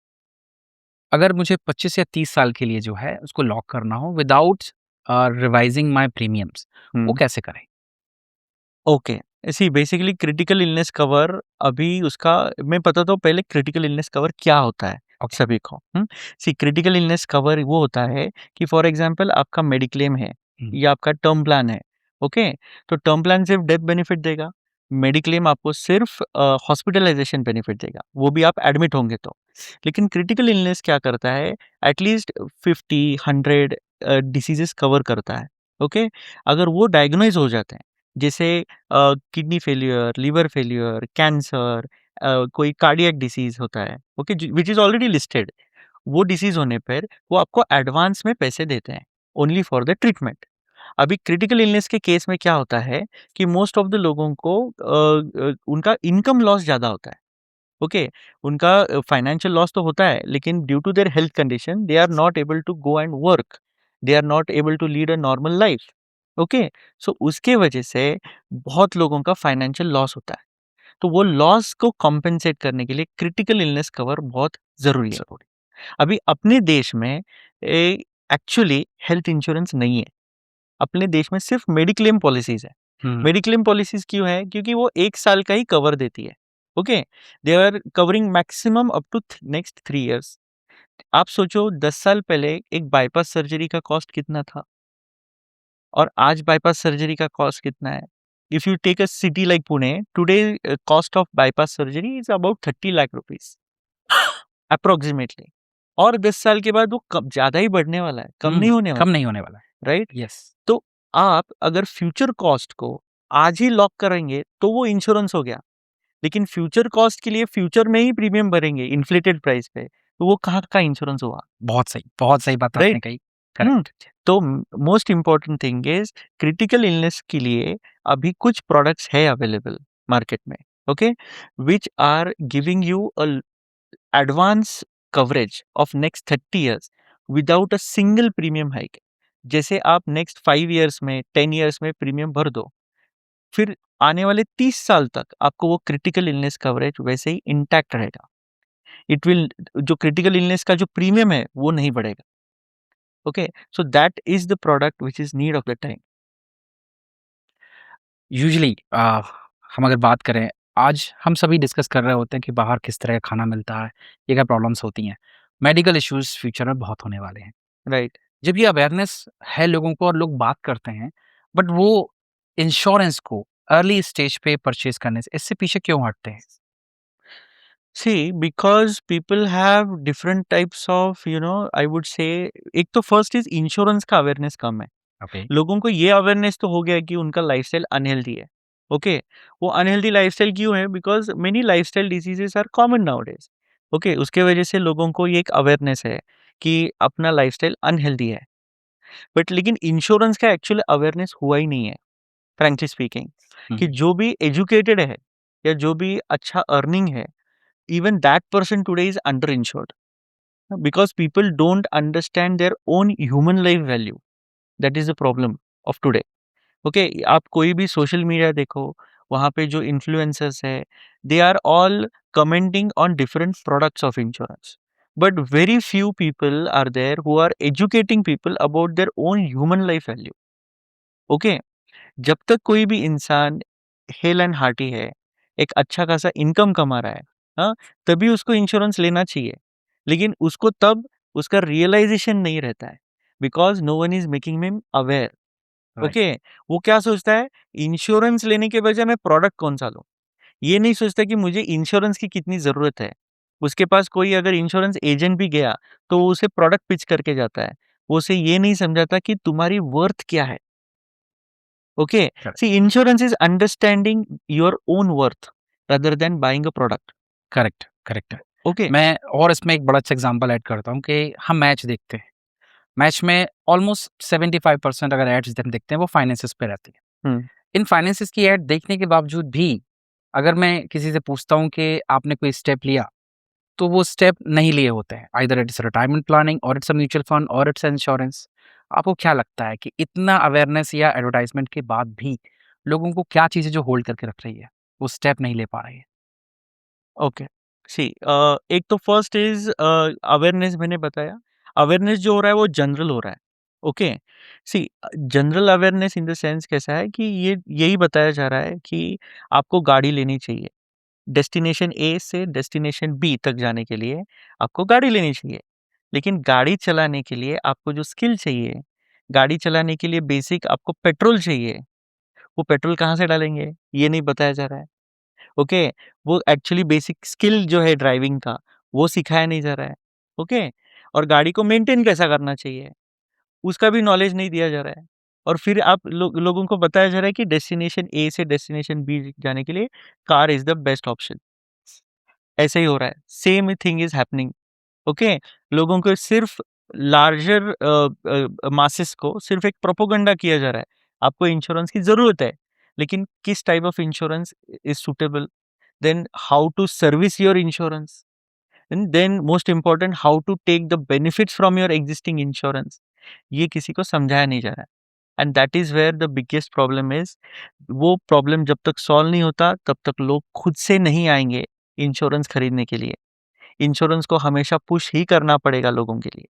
अगर मुझे 25 या 30 साल के लिए जो है उसको लॉक करना हो विदाउट रिवाइजिंग माय प्रीमियम्स वो हुँ। कैसे करें? Okay, see basically critical illness cover अभी उसका मैं बताता हूँ पहले क्रिटिकल इलनेस कवर क्या होता है ओके। सभी को। सी क्रिटिकल इलनेस कवर वो होता है कि फॉर एग्जांपल आपका मेडिक्लेम है हुँ। या आपका टर्म प्लान है, ओके? तो टर्म प्लान सिर्फ डेथ बेनिफिट देगा, मेडिक्लेम आपको सिर्फ हॉस्पिटलाइजेशन बेनिफिट देगा, वो भी आप एडमिट होंगे तो। लेकिन क्रिटिकल इलनेस क्या करता है, एटलीस्ट 50, 100 डिसीज़ेज़ कवर करता है, ओके? अगर वो डायग्नोज़ हो जाते हैं, जैसे kidney failure, liver failure, cancer, कोई कार्डियक डिसीज़ होता है, okay? Which is already listed. वो डिसीज़ होने पर वो आपको एडवांस में पैसे देते हैं, ओनली फॉर द ट्रीटमेंट। अभी क्रिटिकल इलनेस के केस में क्या होता है कि मोस्ट ऑफ द लोगों को उनका इनकम लॉस ज़्यादा होता है, ओके? उनका फाइनेंशियल लॉस तो होता है, लेकिन due to their health condition they are not able to go and work, they are not able to lead a normal life, okay? So उसके वजह से बहुत लोगों का फाइनेंशियल लॉस होता है। तो वो लॉस को कॉम्पेंसेट करने के लिए क्रिटिकल इलनेस कवर बहुत ज़रूरी है। ज़रूरी। अभी अपने देश में एक्चुअली हेल्थ इंश्योरेंस नहीं है। अपने देश में सिर्फ मेडिक्लेम पॉलिसीज़ है। हुँ। मेडिक्लेम पॉलिसीज़ क्यों है? क्योंकि वो 1 साल का ही कवर देती है। Okay? They are covering maximum up to next 3 years. आप सोचो 10 साल पहले एक बायपास सर्जरी का कॉस्ट कितना था? और आज बायपास सर्जरी का कॉस्ट कितना है? If you take a city like Pune, today cost of bypass surgery is about 30 lakh rupees approximately. और 10 साल के बाद वो कब ज़्यादा ही बढ़ने वाला है, कम नहीं हुँ, होने कम वाला है, नहीं होने वाला है। राइट? यस। तो आप अगर फ्यूचर कॉस्ट को आज ही लॉक करेंगे तो वो इंश्योरेंस हो गया, लेकिन फ्यूचर कॉस्ट के लिए फ्यूचर में ही प्रीमियम भरेंगे इन्फ्लेटेड प्राइस पे, तो वो कहाँ का इंश्योरेंस हुआ, बहुत सही बात आपने राइट? कही। हुँ, करेक्ट। तो most important thing is critical illness के लिए अभी कुछ प्रोडक्ट्स है अवेलेबल मार्केट में, okay? Which are giving you a advance coverage of next 30 years without a single premium hike. जैसे आप नेक्स्ट 5 इयर्स में, 10 इयर्स में प्रीमियम भर दो, फिर आने वाले 30 साल तक आपको वो क्रिटिकल इलनेस कवरेज वैसे ही इंटैक्ट रहेगा। इट विल जो क्रिटिकल इलनेस का जो प्रीमियम है, वो नहीं बढ़ेगा, okay? So that is the product which is need of the time. Usually हम अगर बात करें, आज हम सभी डिस्कस कर रहे होते हैं कि बाहर किस तरह का खाना मिलता है, ये क्या प्रॉब्लम्स होती हैं। मेडिकल इश्यूज़ फ्यूचर में बहुत होने वाले हैं। राइट। जब ये अवेयरनेस है लोगों को और लोग बात करते हैं, बट वो इंश्योरेंस को अर्ली स्टेज पे परचेज़ करने से इससे पीछे क्यों हटते हैं? See, because people have different types of, I would say, एक तो फर्स्ट इज़ इंश्योरेंस का अवेयरनेस कम है। ओके, लोगों को ये अवेयरनेस तो हो गया है कि उनका लाइफ़स्टाइल अनहेल्दी है, ओके? वो अनहेल्दी लाइफ़स्टाइल क्यों है? Because many lifestyle diseases are common nowadays, okay? उसके वजह से लोगों को ये एक अवेयरनेस है कि अपना लाइफ़स्टाइल अनहेल्दी है। बट लेकिन इंश्योरेंस का एक्चुअल अवेयरनेस हुआ ही नहीं है, फ्रैंकली स्पीकिंग, हुँ, कि जो भी एजुकेटेड है या जो भी अच्छा अर्निंग है, even that person today is underinsured because people don't understand their own human life value. That is the problem of today. Okay, आप कोई भी सोशल मीडिया देखो, वहाँ पे जो इन्फ्लुएंसर्स है, they are all commenting on different products of insurance. But very few people are there who are educating people about their own human life value. Okay, जब तक कोई भी इंसान हेल एंड हार्टी है, एक अच्छा खासा इनकम कमा रहा है, हाँ, तभी उसको इंश्योरेंस लेना चाहिए। लेकिन उसको तब उसका रियलाइज़ेशन नहीं रहता है, because no one is making him aware, right, okay? वो क्या सोचता है, इंश्योरेंस लेने के बजाय मैं प्रोडक्ट कौन-सा लूँ? ये नहीं सोचता कि मुझे इंश्योरेंस की कितनी ज़रूरत है। उसके पास कोई अगर इंश्योरेंस एजेंट भी गया, तो वो उसे प्रोडक्ट पिच करके जाता है। वो उसे ये नहीं समझाता कि तुम्हारी वर्थ क्या है? Okay. Correct, See, insurance is understanding your own worth rather than buying a product. Correct, correct है। Okay. मैं और इसमें एक बड़ा अच्छा एग्ज़ाम्पल ऐड करता हूँ कि हम मैच देखते हैं। मैच में ऑलमोस्ट 75% अगर एड्स हम देखते हैं वो फाइनेंसेस पे रहती है। हुँ, इन फाइनेंसेस की एड देखने के बावजूद भी अगर मैं किसी से पूछता हूँ कि आपने कोई स्टेप लिया, तो वो स्टेप नहीं लिए होते हैं। आइदर इट्स रिटायरमेंट प्लानिंग और इट्स अ म्यूचुअल फंड और इट्स इंश्योरेंस। आपको क्या लगता है कि इतना अवेयरनेस या एडवर्टाइज़मेंट के बाद भी लोगों को क्या चीज़ें जो होल्ड करके रख रही है, वो स्टेप नहीं ले पा रही है? ओके। सी एक तो फर्स्ट इज़ अवेयरनेस मैंने बताया। अवेयरनेस जो हो रहा है वो जनरल हो रहा है। Okay. See general awareness in the sense कैसा है कि ये यही बताया जा रहा है कि आपको गाड़ी लेनी चाहिए। डेस्टिनेशन ए से डेस्टिनेशन बी तक जाने के लिए आपको गाड़ी लेनी चाहिए। लेकिन गाड़ी चलाने के लिए आपको जो स्किल चाहिए, गाड़ी चलाने के लिए बेसिक आपको पेट्रोल चाहिए, वो पेट्रोल कहाँ से डालेंगे? ये नहीं बताया जा रहा है। ओके, वो एक्चुअली बेसिक स्किल जो है ड्राइविंग का, वो सिखाया नहीं जा रहा है। ओके, और गाड़ी को मेंटेन कैसा करना चाहिए, उसका भी नॉलेज नहीं दिया जा रहा है। और फिर आप लोगों को बताया जा रहा है कि डेस्टिनेशन ए से डेस्टिनेशन बी जाने के लिए car is the best option. ऐसे ही हो रहा है। Same thing is happening. Okay, लोगों को सिर्फ लार्जर मासेस को सिर्फ एक प्रोपेगेंडा किया जा रहा है। आपको इंश्योरेंस की ज़रूरत है, लेकिन किस type of insurance is suitable, then how to service your insurance, and then most important how to take the benefits from your existing insurance, ये किसी को समझाया नहीं जा रहा है। And that is where the biggest problem is. वो प्रॉब्लम जब तक सॉल्व नहीं होता, तब तक लोग खुद से नहीं आएँगे इंश्योरेंस खरीदने के लिए। इंश्योरेंस को हमेशा पुश ही करना पड़ेगा लोगों के लिए।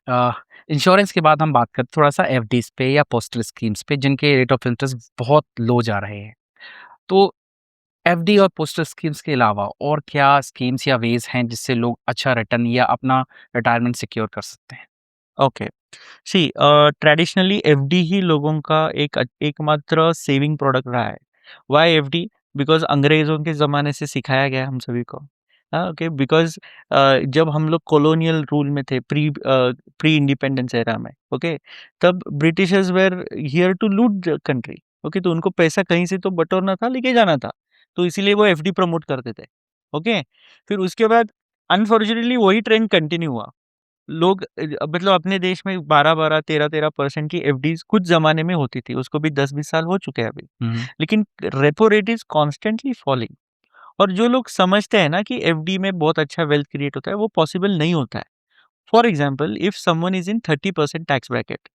अ, इंश्योरेंस के बाद हम बात करते थोड़ा-सा एफडीज़ पे या पोस्टल स्कीम्स पे जिनके रेट ऑफ इंटरेस्ट बहुत लो जा रहे हैं। तो एफडी और पोस्टल स्कीम्स के अलावा और क्या स्कीम्स या वेज़ हैं जिससे लोग अच्छा रिटर्न या अपना रिटायरमेंट सिक्योर कर सकते हैं? ओके, सी ट्रेडिशनली एफडी ही लोगों का एकमात्र सेविंग प्रोडक्ट रहा है। Why FD? बिकॉज़ अंग्रेज़ों के ज़माने से सिखाया गया है हम सभी को ओके, बिकॉज़ जब हम लोग कॉलोनियल रूल में थे, प्री इंडिपेंडेंस एरा में, ओके, तब Britishers were here to loot the country, okay, तो उनको पैसा कहीं से तो बटोरना था, लेके जाना था, तो इसीलिए वो एफडी प्रमोट करते थे, ओके। फिर उसके बाद अनफॉर्चुनेटली वही ट्रेंड कंटिन्यू हुआ। लोग मतलब अपने देश में 12-12, 13-13% की एफडीज़ कुछ ज़माने में होती थी, उसको भी 10-20 साल हो चुके हैं अभी। हुँ, लेकिन repo rate is constantly falling. और जो लोग समझते हैं ना कि एफडी में बहुत अच्छा वेल्थ क्रिएट होता है, वो पॉसिबल नहीं होता है। For example, if someone is in 30% tax bracket,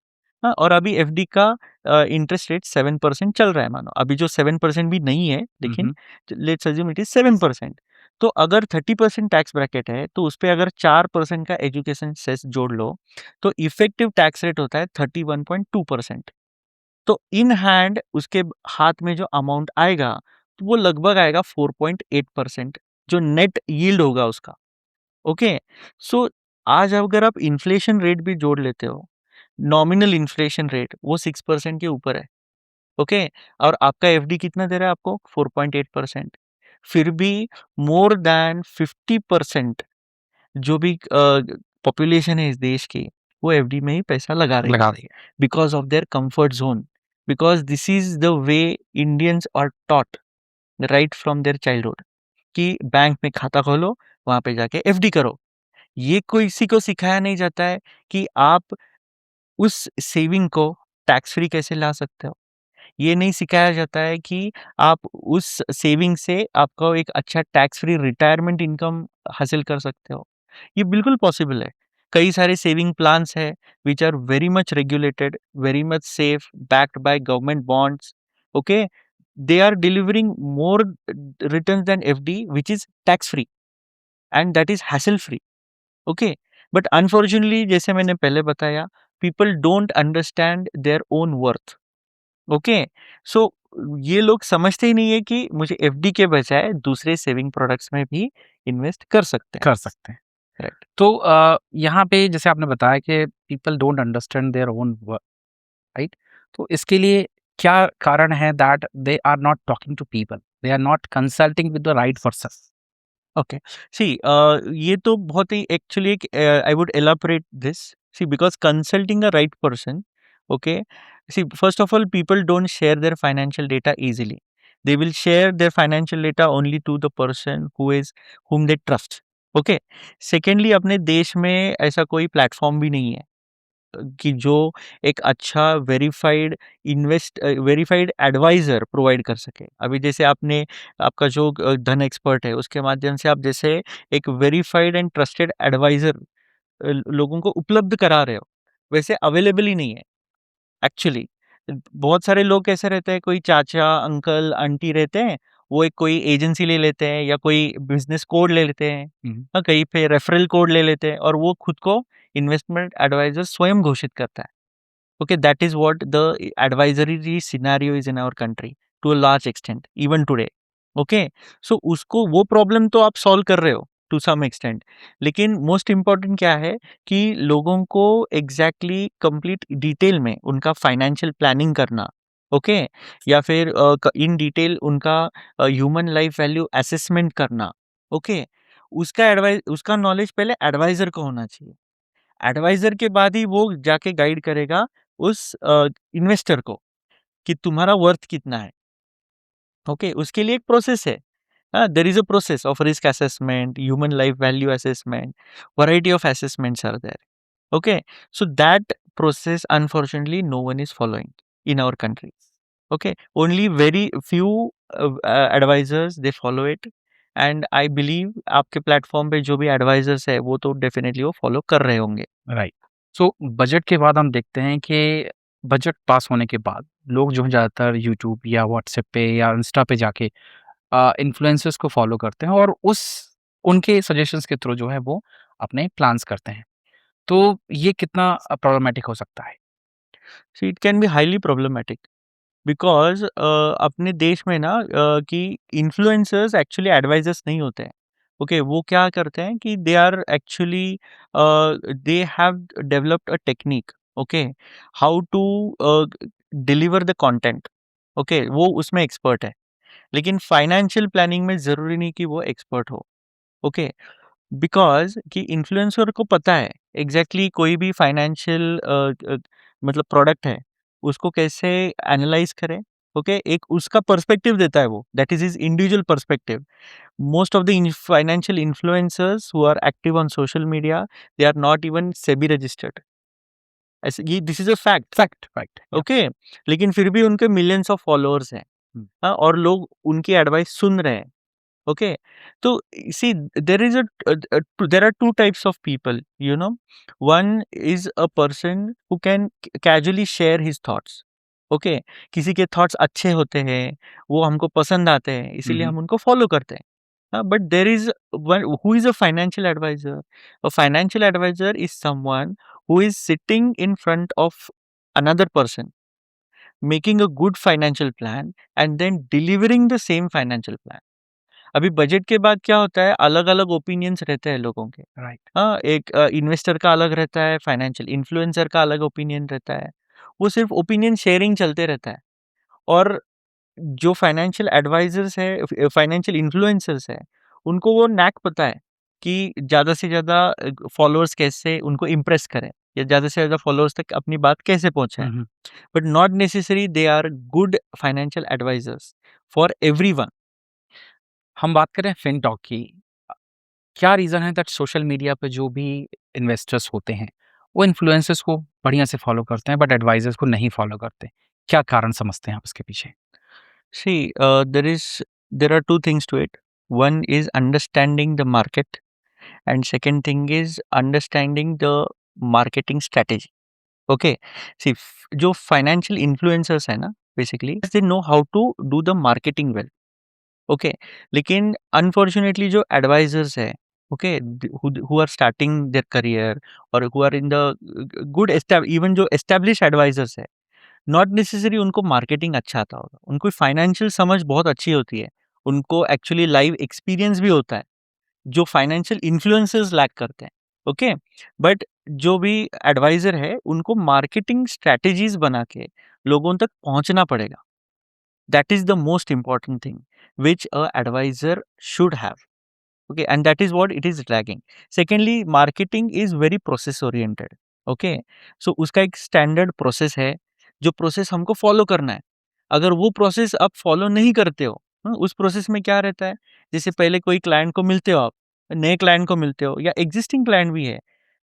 हाँ, और अभी एफडी का इंटरेस्ट रेट 7% चल रहा है, मानो अभी जो 7% भी नहीं है, हुँ, लेकिन हुँ, लेट्स अज्यूम इट इज 7%। तो अगर 30% टैक्स ब्रैकेट है, तो उस पे अगर 4% का एजुकेशन सेस जोड़ लो, तो इफेक्टिव टैक्स रेट होता है 31.2%। तो इन हैंड उसके हाथ में जो अमाउंट आएगा, तो वो लगभग आएगा 4.8%, जो नेट यील्ड होगा उसका। ओके, सो आज अगर आप इन्फ्लेशन रेट भी जोड़ लेते हो, नॉमिनल इन्फ्लेशन रेट वो 6% के ऊपर है। ओके, और आपका एफडी कितना दे रहा है आपको? 4.8%। फिर भी मोर देन 50% जो भी पॉपुलेशन है इस देश की, वो एफडी में ही पैसा लगा रही लगा है, दिए। Because of their comfort zone, because this is the way Indians are taught right from their childhood, कि बैंक में खाता खोलो, वहां पे जाके एफडी करो। ये कोई किसी को सिखाया नहीं जाता है कि आप उस सेविंग को टैक्स फ्री कैसे ला सकते हो। ये नहीं सिखाया जाता है कि आप उस सेविंग से आपको एक अच्छा टैक्स फ्री रिटायरमेंट इनकम हासिल कर सकते हो। ये बिल्कुल पॉसिबल है। कई सारे सेविंग प्लान्स हैं which are very much regulated, very much safe, backed by government bonds, okay? They are delivering more returns than FD which is tax free and that is hassle free, okay. But unfortunately जैसे मैंने पहले बताया, people don't understand their own worth, okay. So ये लोग समझते ही नहीं है कि मुझे एफडी के बजाय दूसरे सेविंग प्रोडक्ट्स में भी इन्वेस्ट कर सकते हैं, कर सकते हैं। राइट। तो यहाँ पे जैसे आपने बताया कि people don't understand their own work, right? तो इसके लिए क्या कारण है that they are not talking to people, they are not consulting with the right person? Okay, see ये तो बहुत ही एक्चुअली एक I would elaborate this, see because consulting a right person, okay, see first of all people don't share their financial data easily, they will share their financial data only to the person who is whom they trust, okay. Secondly, अपने देश में ऐसा कोई प्लेटफॉर्म भी नहीं है कि जो एक अच्छा वेरीफाइड एडवाइजर प्रोवाइड कर सके। अभी जैसे आपने आपका जो धन एक्सपर्ट है, उसके माध्यम से आप जैसे एक वेरीफाइड एंड ट्रस्टेड एडवाइजर लोगों को उपलब्ध करा रहे हो, वैसे अवेलेबल ही नहीं है एक्चुअली। बहुत सारे लोग कैसे रहते हैं, कोई चाचा, अंकल, आंटी रहते हैं, वो एक कोई एजेंसी ले लेते हैं या कोई बिज़नेस कोड ले लेते हैं, हुँ, कहीं पे रेफरल कोड ले लेते हैं और वो खुद को इन्वेस्टमेंट एडवाइज़र स्वयं घोषित करता है। Okay, that is what the advisory scenario is in our country to a large extent even today. Okay, so उसको वो प्रॉब्लम तो आप सॉल्व कर रहे हो टू सम एक्सटेंट, लेकिन मोस्ट इम्पॉर्टेंट क्या है कि लोगों को एग्जैक्टली कंप्लीट डिटेल में उनका फाइनेंशियल प्लानिंग करना, ओके, या फिर इन डिटेल उनका ह्यूमन लाइफ वैल्यू असेसमेंट करना, ओके, उसका नॉलेज पहले एडवाइजर को होना चाहिए। एडवाइजर के बाद ही वो जाके गाइड करेगा उस इन्वेस्टर को कि तुम्हारा वर्थ कितना है, ओके। उसके लिए एक प्रोसेस है, there is a process of risk assessment, human life value assessment, variety of assessments are there, okay, so that process unfortunately no one is following in our country, okay, only very few advisors they follow it, and I believe आपके प्लेटफॉर्म पे जो भी एडवाइजर्स है वो तो डेफिनेटली वो फॉलो कर रहे होंगे। राइट। सो बजट के बाद हम देखते हैं कि बजट पास होने के बाद लोग जो हैं ज़्यादातर यूट्यूब या व्हाट्सएप पे या इंस्टा पे जाके इन्फ्लुएंसर्स को फॉलो करते हैं और उस उनके सजेशंस के थ्रू जो है वो अपने प्लान्स करते हैं। तो ये कितना प्रॉब्लमैटिक हो सकता है? So it can be highly problematic because अपने देश में ना कि इन्फ्लुएंसर्स एक्चुअली एडवाइज़र्स नहीं होते हैं। ओके, वो क्या करते हैं कि they are actually they have developed a technique, okay, how to deliver the content, okay, वो उसमें एक्सपर्ट है। लेकिन फाइनेंशियल प्लानिंग में ज़रूरी नहीं कि वो एक्सपर्ट हो। ओके, बिकॉज़ कि इन्फ्लुएंसर को पता है एग्ज़ैक्टली कोई भी फाइनेंशियल मतलब प्रोडक्ट है, उसको कैसे एनालाइज़ करें, ओके? एक उसका पर्सपेक्टिव देता है वो, that is his individual perspective. Most of the financial influencers who are active on social media, they are not even SEBI registered. ऐसे ये this is a fact, fact, fact, या। ओके? लेकिन फिर भी उनके मिलियंस ऑफ फॉलोअर्स हैं, हुँ, हाँ? और लोग उनकी एडवाइस सुन रहे हैं, ओके? तो see there is there are 2 types of people, you know? One is a person who can casually share his thoughts, okay? किसी के थॉट्स अच्छे होते हैं, वो हमको पसंद आते हैं, हुँ, इसीलिए हुँ, हम उनको फॉलो करते हैं। But there is one who is a financial advisor. A financial advisor is someone who is sitting in front of another person, making a good financial plan and then delivering the same financial plan. अभी बजट के बाद क्या होता है, अलग-अलग ओपिनियंस रहते हैं लोगों के। राइट। हाँ, एक इन्वेस्टर का अलग रहता है, फाइनेंशियल इन्फ्लुएंसर का अलग ओपिनियन रहता है। वो सिर्फ ओपिनियन शेयरिंग चलते रहता है और जो फाइनेंशियल एडवाइजर्स है, फाइनेंशियल इन्फ्लुएंसर्स है, उनको वो नैक पता है कि ज़्यादा से ज़्यादा फॉलोअर्स कैसे उनको इम्प्रेस करें या ज़्यादा से ज़्यादा फॉलोअर्स तक अपनी बात कैसे पहुँचाएँ। हुँ, हुँ। But not necessary they are good financial advisors for everyone. हम बात करें फिनटॉक की, क्या रीज़न है दैट सोशल मीडिया पे जो भी इन्वेस्टर्स होते हैं, वो इन्फ्लुएंसर्स को बढ़िया से फॉलो करते हैं बट एडवाइज़र्स को नहीं फॉलो करते? क्या कारण समझते हैं आप इसके पीछे? सी there are two things to it. One is understanding the market and second thing is understanding the marketing strategy. Okay, see जो फाइनेंशियल इन्फ्लुएंसर्स है ना, basically they know how to do the marketing well, okay? लेकिन अनफॉर्चुनेटली जो एडवाइजर्स है, okay, who are starting their career और who are in the good even जो एस्टेब्लिश एडवाइजर्स है, नॉट नेसेसरी उनको मार्केटिंग अच्छा आता होगा, उनको फाइनेंशियल समझ बहुत अच्छी होती है, उनको एक्चुअली लाइव एक्सपीरियंस भी होता है जो फाइनेंशियल इन्फ्लुएंसर्स लैक करते हैं, ओके? बट जो भी एडवाइज़र है, उनको मार्केटिंग स्ट्रैटेजीज़ बना के लोगों तक पहुँचना पड़ेगा। That is the most important thing which a advisor should have, okay? And that is what it is lacking. Secondly, marketing is very process oriented, okay? So उसका एक स्टैंडर्ड प्रोसेस है, जो प्रोसेस हमको फॉलो करना है। अगर वो प्रोसेस आप फॉलो नहीं करते हो, उस प्रोसेस में क्या रहता है, जैसे पहले कोई क्लाइंट को मिलते हो आप, नए क्लाइंट को मिलते हो या एग्जिस्टिंग क्लाइंट भी है,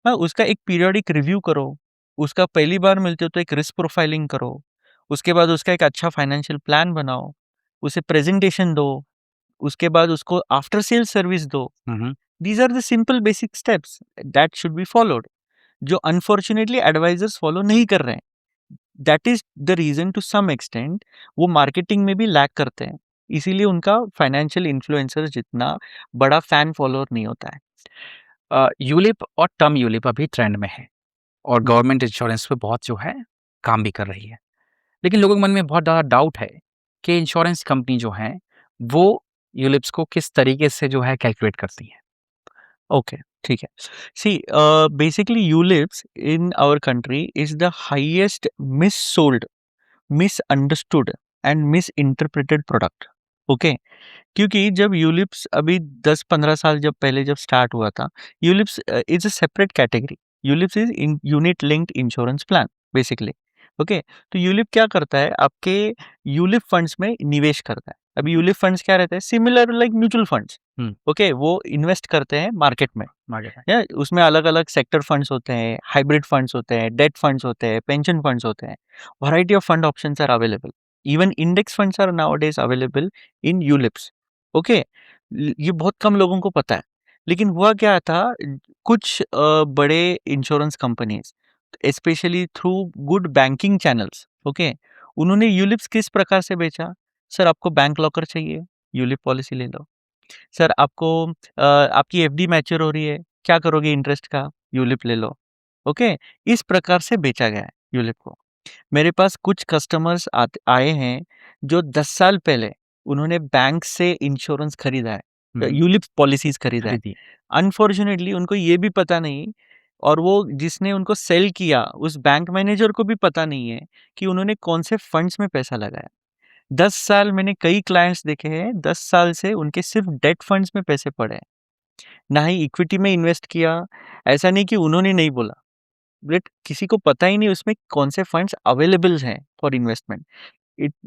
उसका एक पीरियोडिक रिव्यू करो, उसका पहली बार मिलते हो तो एक रिस्क प्रोफाइलिंग करो, उसके बाद उसका एक अच्छा फाइनेंशियल प्लान बनाओ, उसे प्रेजेंटेशन दो, उसके बाद उसको आफ्टर सेल सर्विस दो। हुँ, हुँ। These are the simple basic steps that should be followed, जो अनफॉर्चुनेटली एडवाइजर्स फॉलो नहीं कर रहे हैं। That is the reason to some extent वो मार्केटिंग में भी लैक करते हैं, इसीलिए उनका फाइनेंशियल इन्फ्लुएंसर जितना बड़ा फैन फॉलोअर नहीं होता है। यूलिप और टर्म यूलिप अभी ट्रेंड में है और हम्म, गवर्नमेंट इंश्योरेंस पे बहुत जो है काम भी कर रही है। लेकिन लोगों के मन में बहुत ज़्यादा डाउट है कि इंश्योरेंस कंपनी जो हैं, वो यूलिप्स को किस तरीके से जो है कैलकुलेट करती हैं। ओके, ठीक है। See basically ULIPs in our country is the highest mis sold, misunderstood and mis interpreted product, okay? क्योंकि जब यूलिप्स अभी 10-15 साल जब पहले जब स्टार्ट हुआ था, ULIPs is a separate category. ULIPs is in unit linked insurance plan basically, okay? तो यूलिप क्या करता है, आपके यूलिप फंड्स में निवेश करता है। अभी यूलिप फंड्स क्या रहते हैं, सिमिलर लाइक म्यूचुअल फंड्स, हुँ, ओके? वो इन्वेस्ट करते हैं मार्केट में। मार्केट में। या उसमें अलग-अलग सेक्टर फंड्स होते हैं, हाइब्रिड फंड्स होते हैं, डेट फंड्स होते हैं, पेंशन फंड्स होते हैं। Variety of fund options are available. Even index funds are nowadays available in ULIPs, okay? ये बहुत कम लोगों को पता है। लेकिन हुआ क्या था, कुछ बड़े insurance companies specially through good banking channels, okay? उन्होंने यूलिप्स किस प्रकार से बेचा, सर आपको बैंक लॉकर चाहिए, यूलिप पॉलिसी ले लो। सर आपको आपकी एफडी मैच्योर हो रही है, क्या करोगे इंटरेस्ट का? यूलिप ले लो, ओके? इस प्रकार से बेचा गया है यूलिप को। मेरे पास कुछ कस्टमर्स आए हैं, जो 10 साल पहले उन्होंने बैंक से इंश्योरेंस खरीदा है, हुँ, हुँ। यूलिप पॉलिसीज़ खरीदा है। खरीदी। अनफॉर्च्यूनेटली उनको ये भी पता नहीं और वो जिसने उनको सेल किया, उस बैंक मैनेजर को भी पता नहीं है कि उन्होंने कौन से फंड्स में पैसा लगाया। 10 साल मैंने कई क्लाइंट्स देखे हैं, 10 साल से उनके सिर्फ़ डेट फंड्स में पैसे पड़े हैं। ना ही इक्विटी में इन्वेस्ट किया। ऐसा नहीं कि उन्होंने नहीं बोला, बट किसी को पता ही नहीं उसमें कौन से फंड्स अवेलेबल हैं for investment.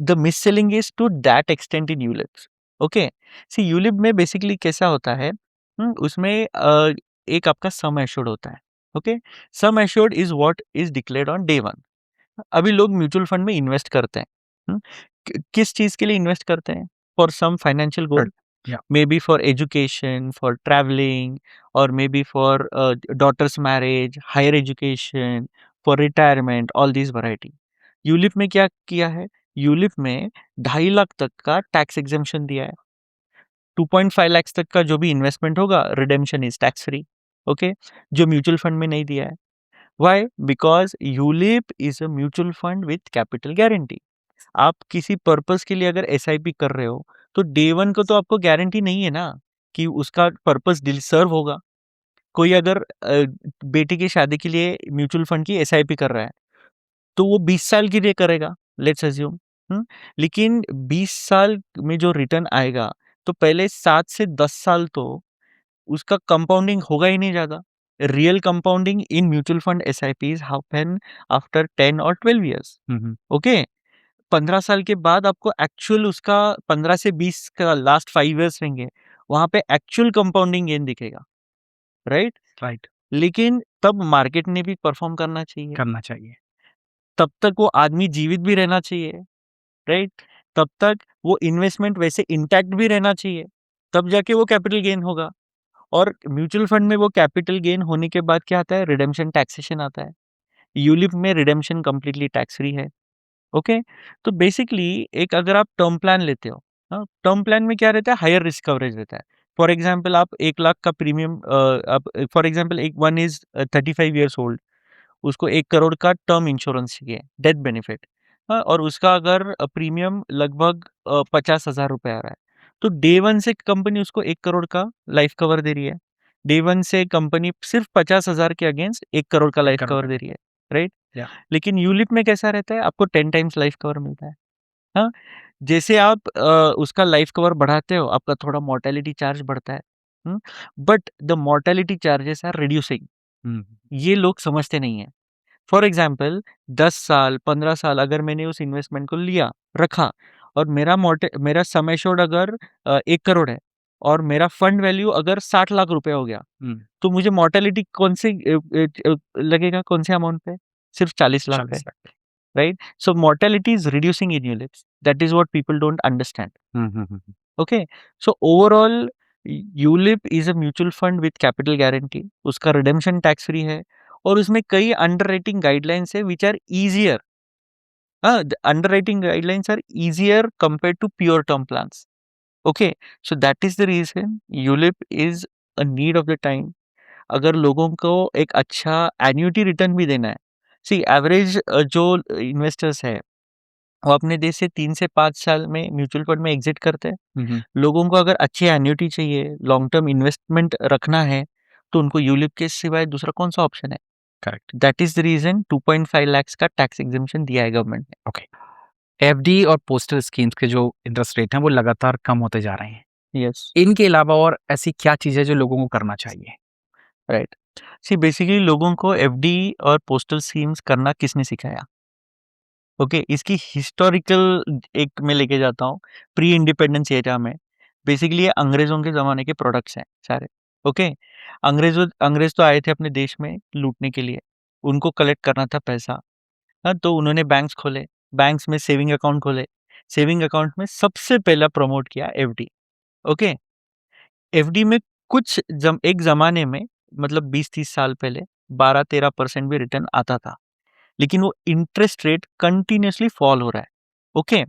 The mis selling is to that extent in ULIPs. Okay, see ULIP में बेसिकली कैसा होता है, उसमें एक आपका सम एश्योर्ड होता है। Okay, sum assured is what is declared on day one. अभी लोग म्यूचुअल फंड में इन्वेस्ट करते हैं, किस चीज के लिए इन्वेस्ट करते हैं? For some financial goal, Correct. Yeah. maybe for education, for traveling, or maybe for daughter's marriage, higher education, for retirement, all these variety। ULIP में क्या किया है? यूलिप में 2.5 लाख तक का टैक्स एग्जेम्पशन दिया है। 2.5 लाख तक का जो भी इन्वेस्टमेंट होगा, redemption is tax free. Okay, जो म्यूचुअल फंड में नहीं दिया है। Why? Because ULIP is a mutual fund with capital guarantee. आप किसी पर्पस के लिए अगर एसआईपी कर रहे हो, तो डे वन को तो आपको गारंटी नहीं है ना कि उसका पर्पस सर्व होगा। कोई अगर बेटी की शादी के लिए म्यूचुअल फंड की एसआईपी कर रहा है, तो वो 20 साल के लिए करेगा, लेट्स अज्यूम। लेकिन 20 साल में जो रिटर्न आएगा, तो पहले 7 से 10 साल तो उसका कंपाउंडिंग होगा ही नहीं ज़्यादा। Real compounding in mutual fund SIPs happen after 10 और 12 ईयर्स। ओके, 15 साल के बाद आपको एक्चुअल उसका 15 से 20 का लास्ट 5 इयर्स रहेंगे, वहाँ पे एक्चुअल कंपाउंडिंग गेन दिखेगा, राइट? राइट। लेकिन तब मार्केट ने भी परफॉर्म करना चाहिए, करना चाहिए। तब तक वो आदमी जीवित भी रहना चाहिए, राइट? तब तक वो इन्वेस्टमेंट वैसे इंटैक्ट भी रहना चाहिए, तब जाके वो कैपिटल गेन होगा। और म्यूचुअल फंड में वो कैपिटल गेन होने के बाद क्या आता है? रिडेम्पशन टैक्सेशन आता है। यूलिप में रिडेम्पशन कंप्लीटली टैक्स फ्री है। ओके, तो बेसिकली एक अगर आप टर्म प्लान लेते हो, टर्म प्लान में क्या रहता है? हायर रिस्क कवरेज रहता है। फॉर एग्जाम्पल आप 1 लाख का प्रीमियम, आप फॉर एग्जाम्पल एक वन इज 35 ईयर्स ओल्ड, उसको 1 करोड़ का टर्म इंश्योरेंस चाहिए, डेथ बेनिफिट। और उसका अगर प्रीमियम लगभग 50,000 रुपये आ रहा है, तो डे वन से कंपनी उसको 1 करोड़ का लाइफ कवर दे रही है। डे वन से कंपनी सिर्फ 50,000 के अगेंस्ट 1 करोड़ का 1 लाइफ करोड़ कवर का। दे रही है, राइट? या। लेकिन यूलिप में कैसा रहता है? आपको 10 टाइम्स लाइफ कवर मिलता है। हाँ, जैसे आप उसका लाइफ कवर बढ़ाते हो, आपका थोड़ा मोर्टेलिटी चार्ज बढ़ता है। But the mortality charges are reducing. हुँ। ये लोग समझते नहीं है। फॉर एग्जाम्पल 10 साल 15 साल अगर मैंने उस इन्वेस्टमेंट को लिया, रखा, और मेरा सम एश्योर्ड अगर 1 करोड़ है, और मेरा फंड वैल्यू अगर 60 लाख रुपए हो गया, हुँ। तो मुझे मोर्टेलिटी कौन से लगेगा, कौन से अमाउंट पे? सिर्फ 40 लाख पे, 40 lakh. right? So mortality is reducing in ULIPs. That is what people don't understand. Hmm, hmm, hmm, hmm. Okay. So overall, ULIP is a mutual fund with capital guarantee. उसका redemption tax free है, और उसमें कई underwriting guidelines है which are easier. The underwriting guidelines are easier compared to pure term plans. Okay. So that is the reason ULIP is a need of the time. अगर लोगों को एक अच्छा एन्युटी रिटर्न भी देना है, सी एवरेज जो इन्वेस्टर्स है, वो अपने देश से 3 से 5 साल में म्यूचुअल फंड में एग्जिट करते हैं। हुँ, हुँ। लोगों को अगर अच्छी एन्युटी चाहिए, लॉन्ग टर्म इन्वेस्टमेंट रखना है, तो उनको यूलिप के सिवाय दूसरा कौन-सा ऑप्शन है? Correct. That is the reason 2.5 lakh का टैक्स एग्जेम्पशन दिया है गवर्नमेंट ने। ओके। एफडी और पोस्टल स्कीम्स के जो इंटरेस्ट रेट हैं, वो लगातार कम होते जा रहे हैं। यस, इनके अलावा और ऐसी क्या चीज़ है जो लोगों को करना चाहिए? राइट। सी बेसिकली लोगों को एफडी और पोस्टल स्कीम्स करना किसने सिखाया? ओके, इसकी हिस्टोरिकल एक मैं लेके जाता हूँ, प्री इंडिपेंडेंस एरा में। बेसिकली ये अंग्रेज़ों के ज़माने के प्रोडक्ट्स हैं सारे, ओके? अंग्रेज़ तो आए थे अपने देश में लूटने के लिए, उनको कलेक्ट करना था पैसा। हाँ, तो उन्होंने बैंक्स खोले, बैंक्स में सेविंग अकाउंट खोले, सेविंग अकाउंट में सबसे पहला प्रमोट किया एफडी, ओके? एफडी में एक ज़माने में, मतलब 20-30 साल पहले 12-13% भी रिटर्न आता था। लेकिन वो इंटरेस्ट रेट कंटिन्यूअसली फॉल हो रहा है, okay?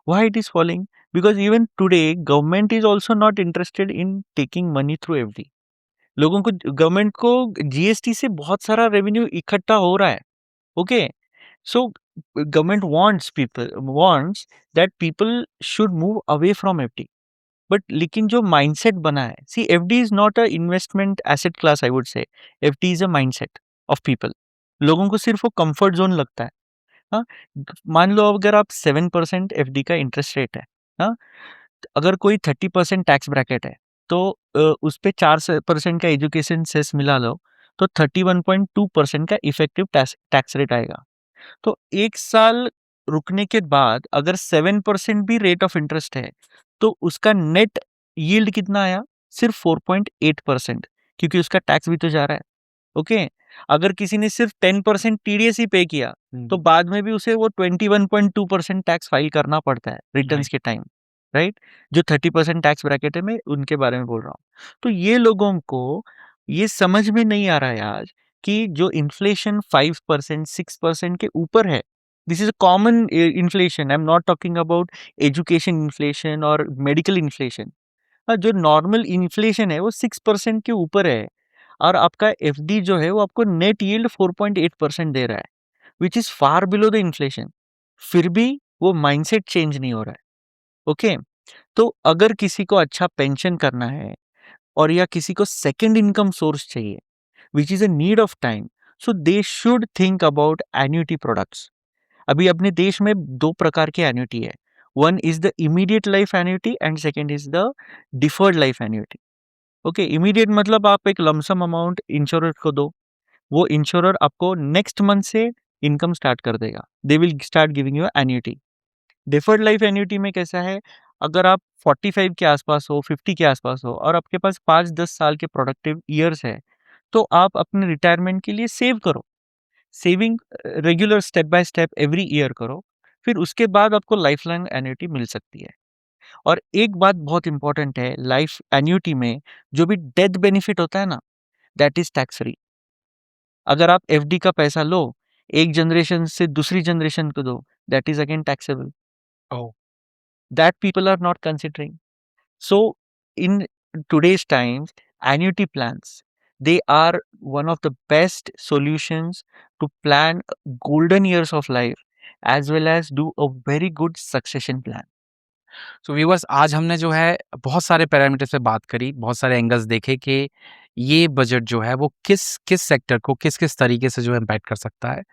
Why it is falling? Because even today government is also not interested in taking money through FD. लोगों को, गवर्नमेंट को जीएसटी से बहुत सारा रेवेन्यू इकट्ठा हो रहा है, okay? So government wants that people should move away from FD. But लेकिन जो माइंडसेट बना है, see FD is not a investment asset class, I would say. FD is a mindset of people. लोगों को सिर्फ वो कंफर्ट जोन लगता है। हाँ, मान लो अगर आप 7% एफडी का इंटरेस्ट रेट है, हाँ, अगर कोई 30% टैक्स ब्रैकेट है, तो उस पे 4% का एजुकेशन सेस मिला लो तो 31.2% का इफेक्टिव टैक्स रेट आएगा। तो 1 साल रुकने के बाद अगर 7% भी रेट ऑफ इंटरेस्ट है, तो उसका नेट यील्ड कितना आया? सिर्फ 4.8%, क्योंकि उसका टैक्स भी तो जा रहा है। ओके? अगर किसी ने सिर्फ 10% टीडीएस ही पे किया, तो बाद में भी उसे वो 21.2% टैक्स फाइल करना पड़ता है रिटर्न्स के टाइम, राइट? जो 30% टैक्स ब्रैकेट है, मैं उनके बारे में बोल रहा हूँ। तो ये लोगों को ये समझ में नहीं आ रहा है आज कि जो इन्फ्लेशन 5%, 6% के ऊपर है, this is a common inflation. I am not talking about education inflation और मेडिकल इन्फ्लेशन। जो नॉर्मल इन्फ्लेशन है वो 6% के ऊपर है और आपका एफडी जो है वो आपको नेट यील्ड 4.8% दे रहा है, which is far below the inflation. फिर भी वो माइंडसेट चेंज नहीं हो रहा है। ओके? तो अगर किसी को अच्छा पेंशन करना है और या किसी को सेकंड इनकम सोर्स चाहिए, which is a need of time, so they should think about annuity products. अभी अपने देश में 2 प्रकार के एन्युटी है। One is the immediate life annuity and second is the deferred life annuity. Okay, immediate मतलब आप एक लमसम अमाउंट इंश्योरर को दो, वो इंश्योरर आपको नेक्स्ट मंथ से इनकम स्टार्ट कर देगा। They will start giving you annuity. Deferred life annuity में कैसा है, अगर आप 45 के आसपास हो, 50 के आसपास हो और आपके पास 5-10 साल के प्रोडक्टिव ईयर्स है, तो आप अपने रिटायरमेंट के लिए सेव करो। Saving regular step by step every year करो, फिर उसके बाद आपको लाइफ लॉन्ग एन्युटी मिल सकती है। और एक बात बहुत इंपॉर्टेंट है, लाइफ एन्युटी में जो भी डेथ बेनिफिट होता है ना, दैट इज टैक्स फ्री। अगर आप एफडी का पैसा लो, एक जनरेशन से दूसरी जनरेशन को दो, that is again taxable. Oh! That people are not considering. So in today's times, annuity plans, they are one of the best solutions to plan golden years of life as well as do a very good succession plan. So viewers, आज हमने जो है बहुत सारे पैरामीटर्स पे बात करी, बहुत सारे एंगल्स देखे कि ये बजट जो है वो किस सेक्टर को किस तरीके से जो है इम्पैक्ट कर सकता है।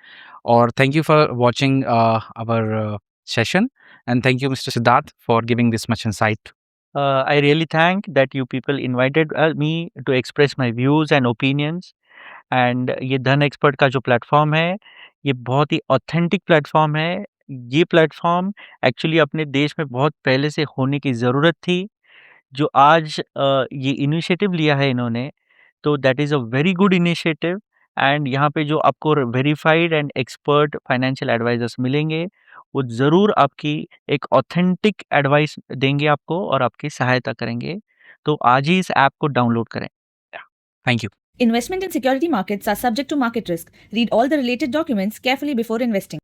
और thank you for watching our session and thank you mister Siddharth for giving this much insight. I really thank that you people invited me to express my views and opinions. And ये धन एक्सपर्ट का जो प्लेटफॉर्म है, ये बहुत ही ऑथेंटिक प्लेटफॉर्म है। ये प्लेटफॉर्म एक्चुअली अपने देश में बहुत पहले से होने की ज़रूरत थी। जो आज ये इनिशिएटिव लिया है इन्होंने, तो that is a very good initiative. And यहाँ पे जो आपको verified and expert financial advisors मिलेंगे, वो ज़रूर आपकी एक ऑथेंटिक एडवाइस देंगे आपको और आपकी सहायता करेंगे। तो आज ही इस ऐप को डाउनलोड करें। Thank you. Investment in security markets are subject to market risk. Read all the related documents carefully before investing.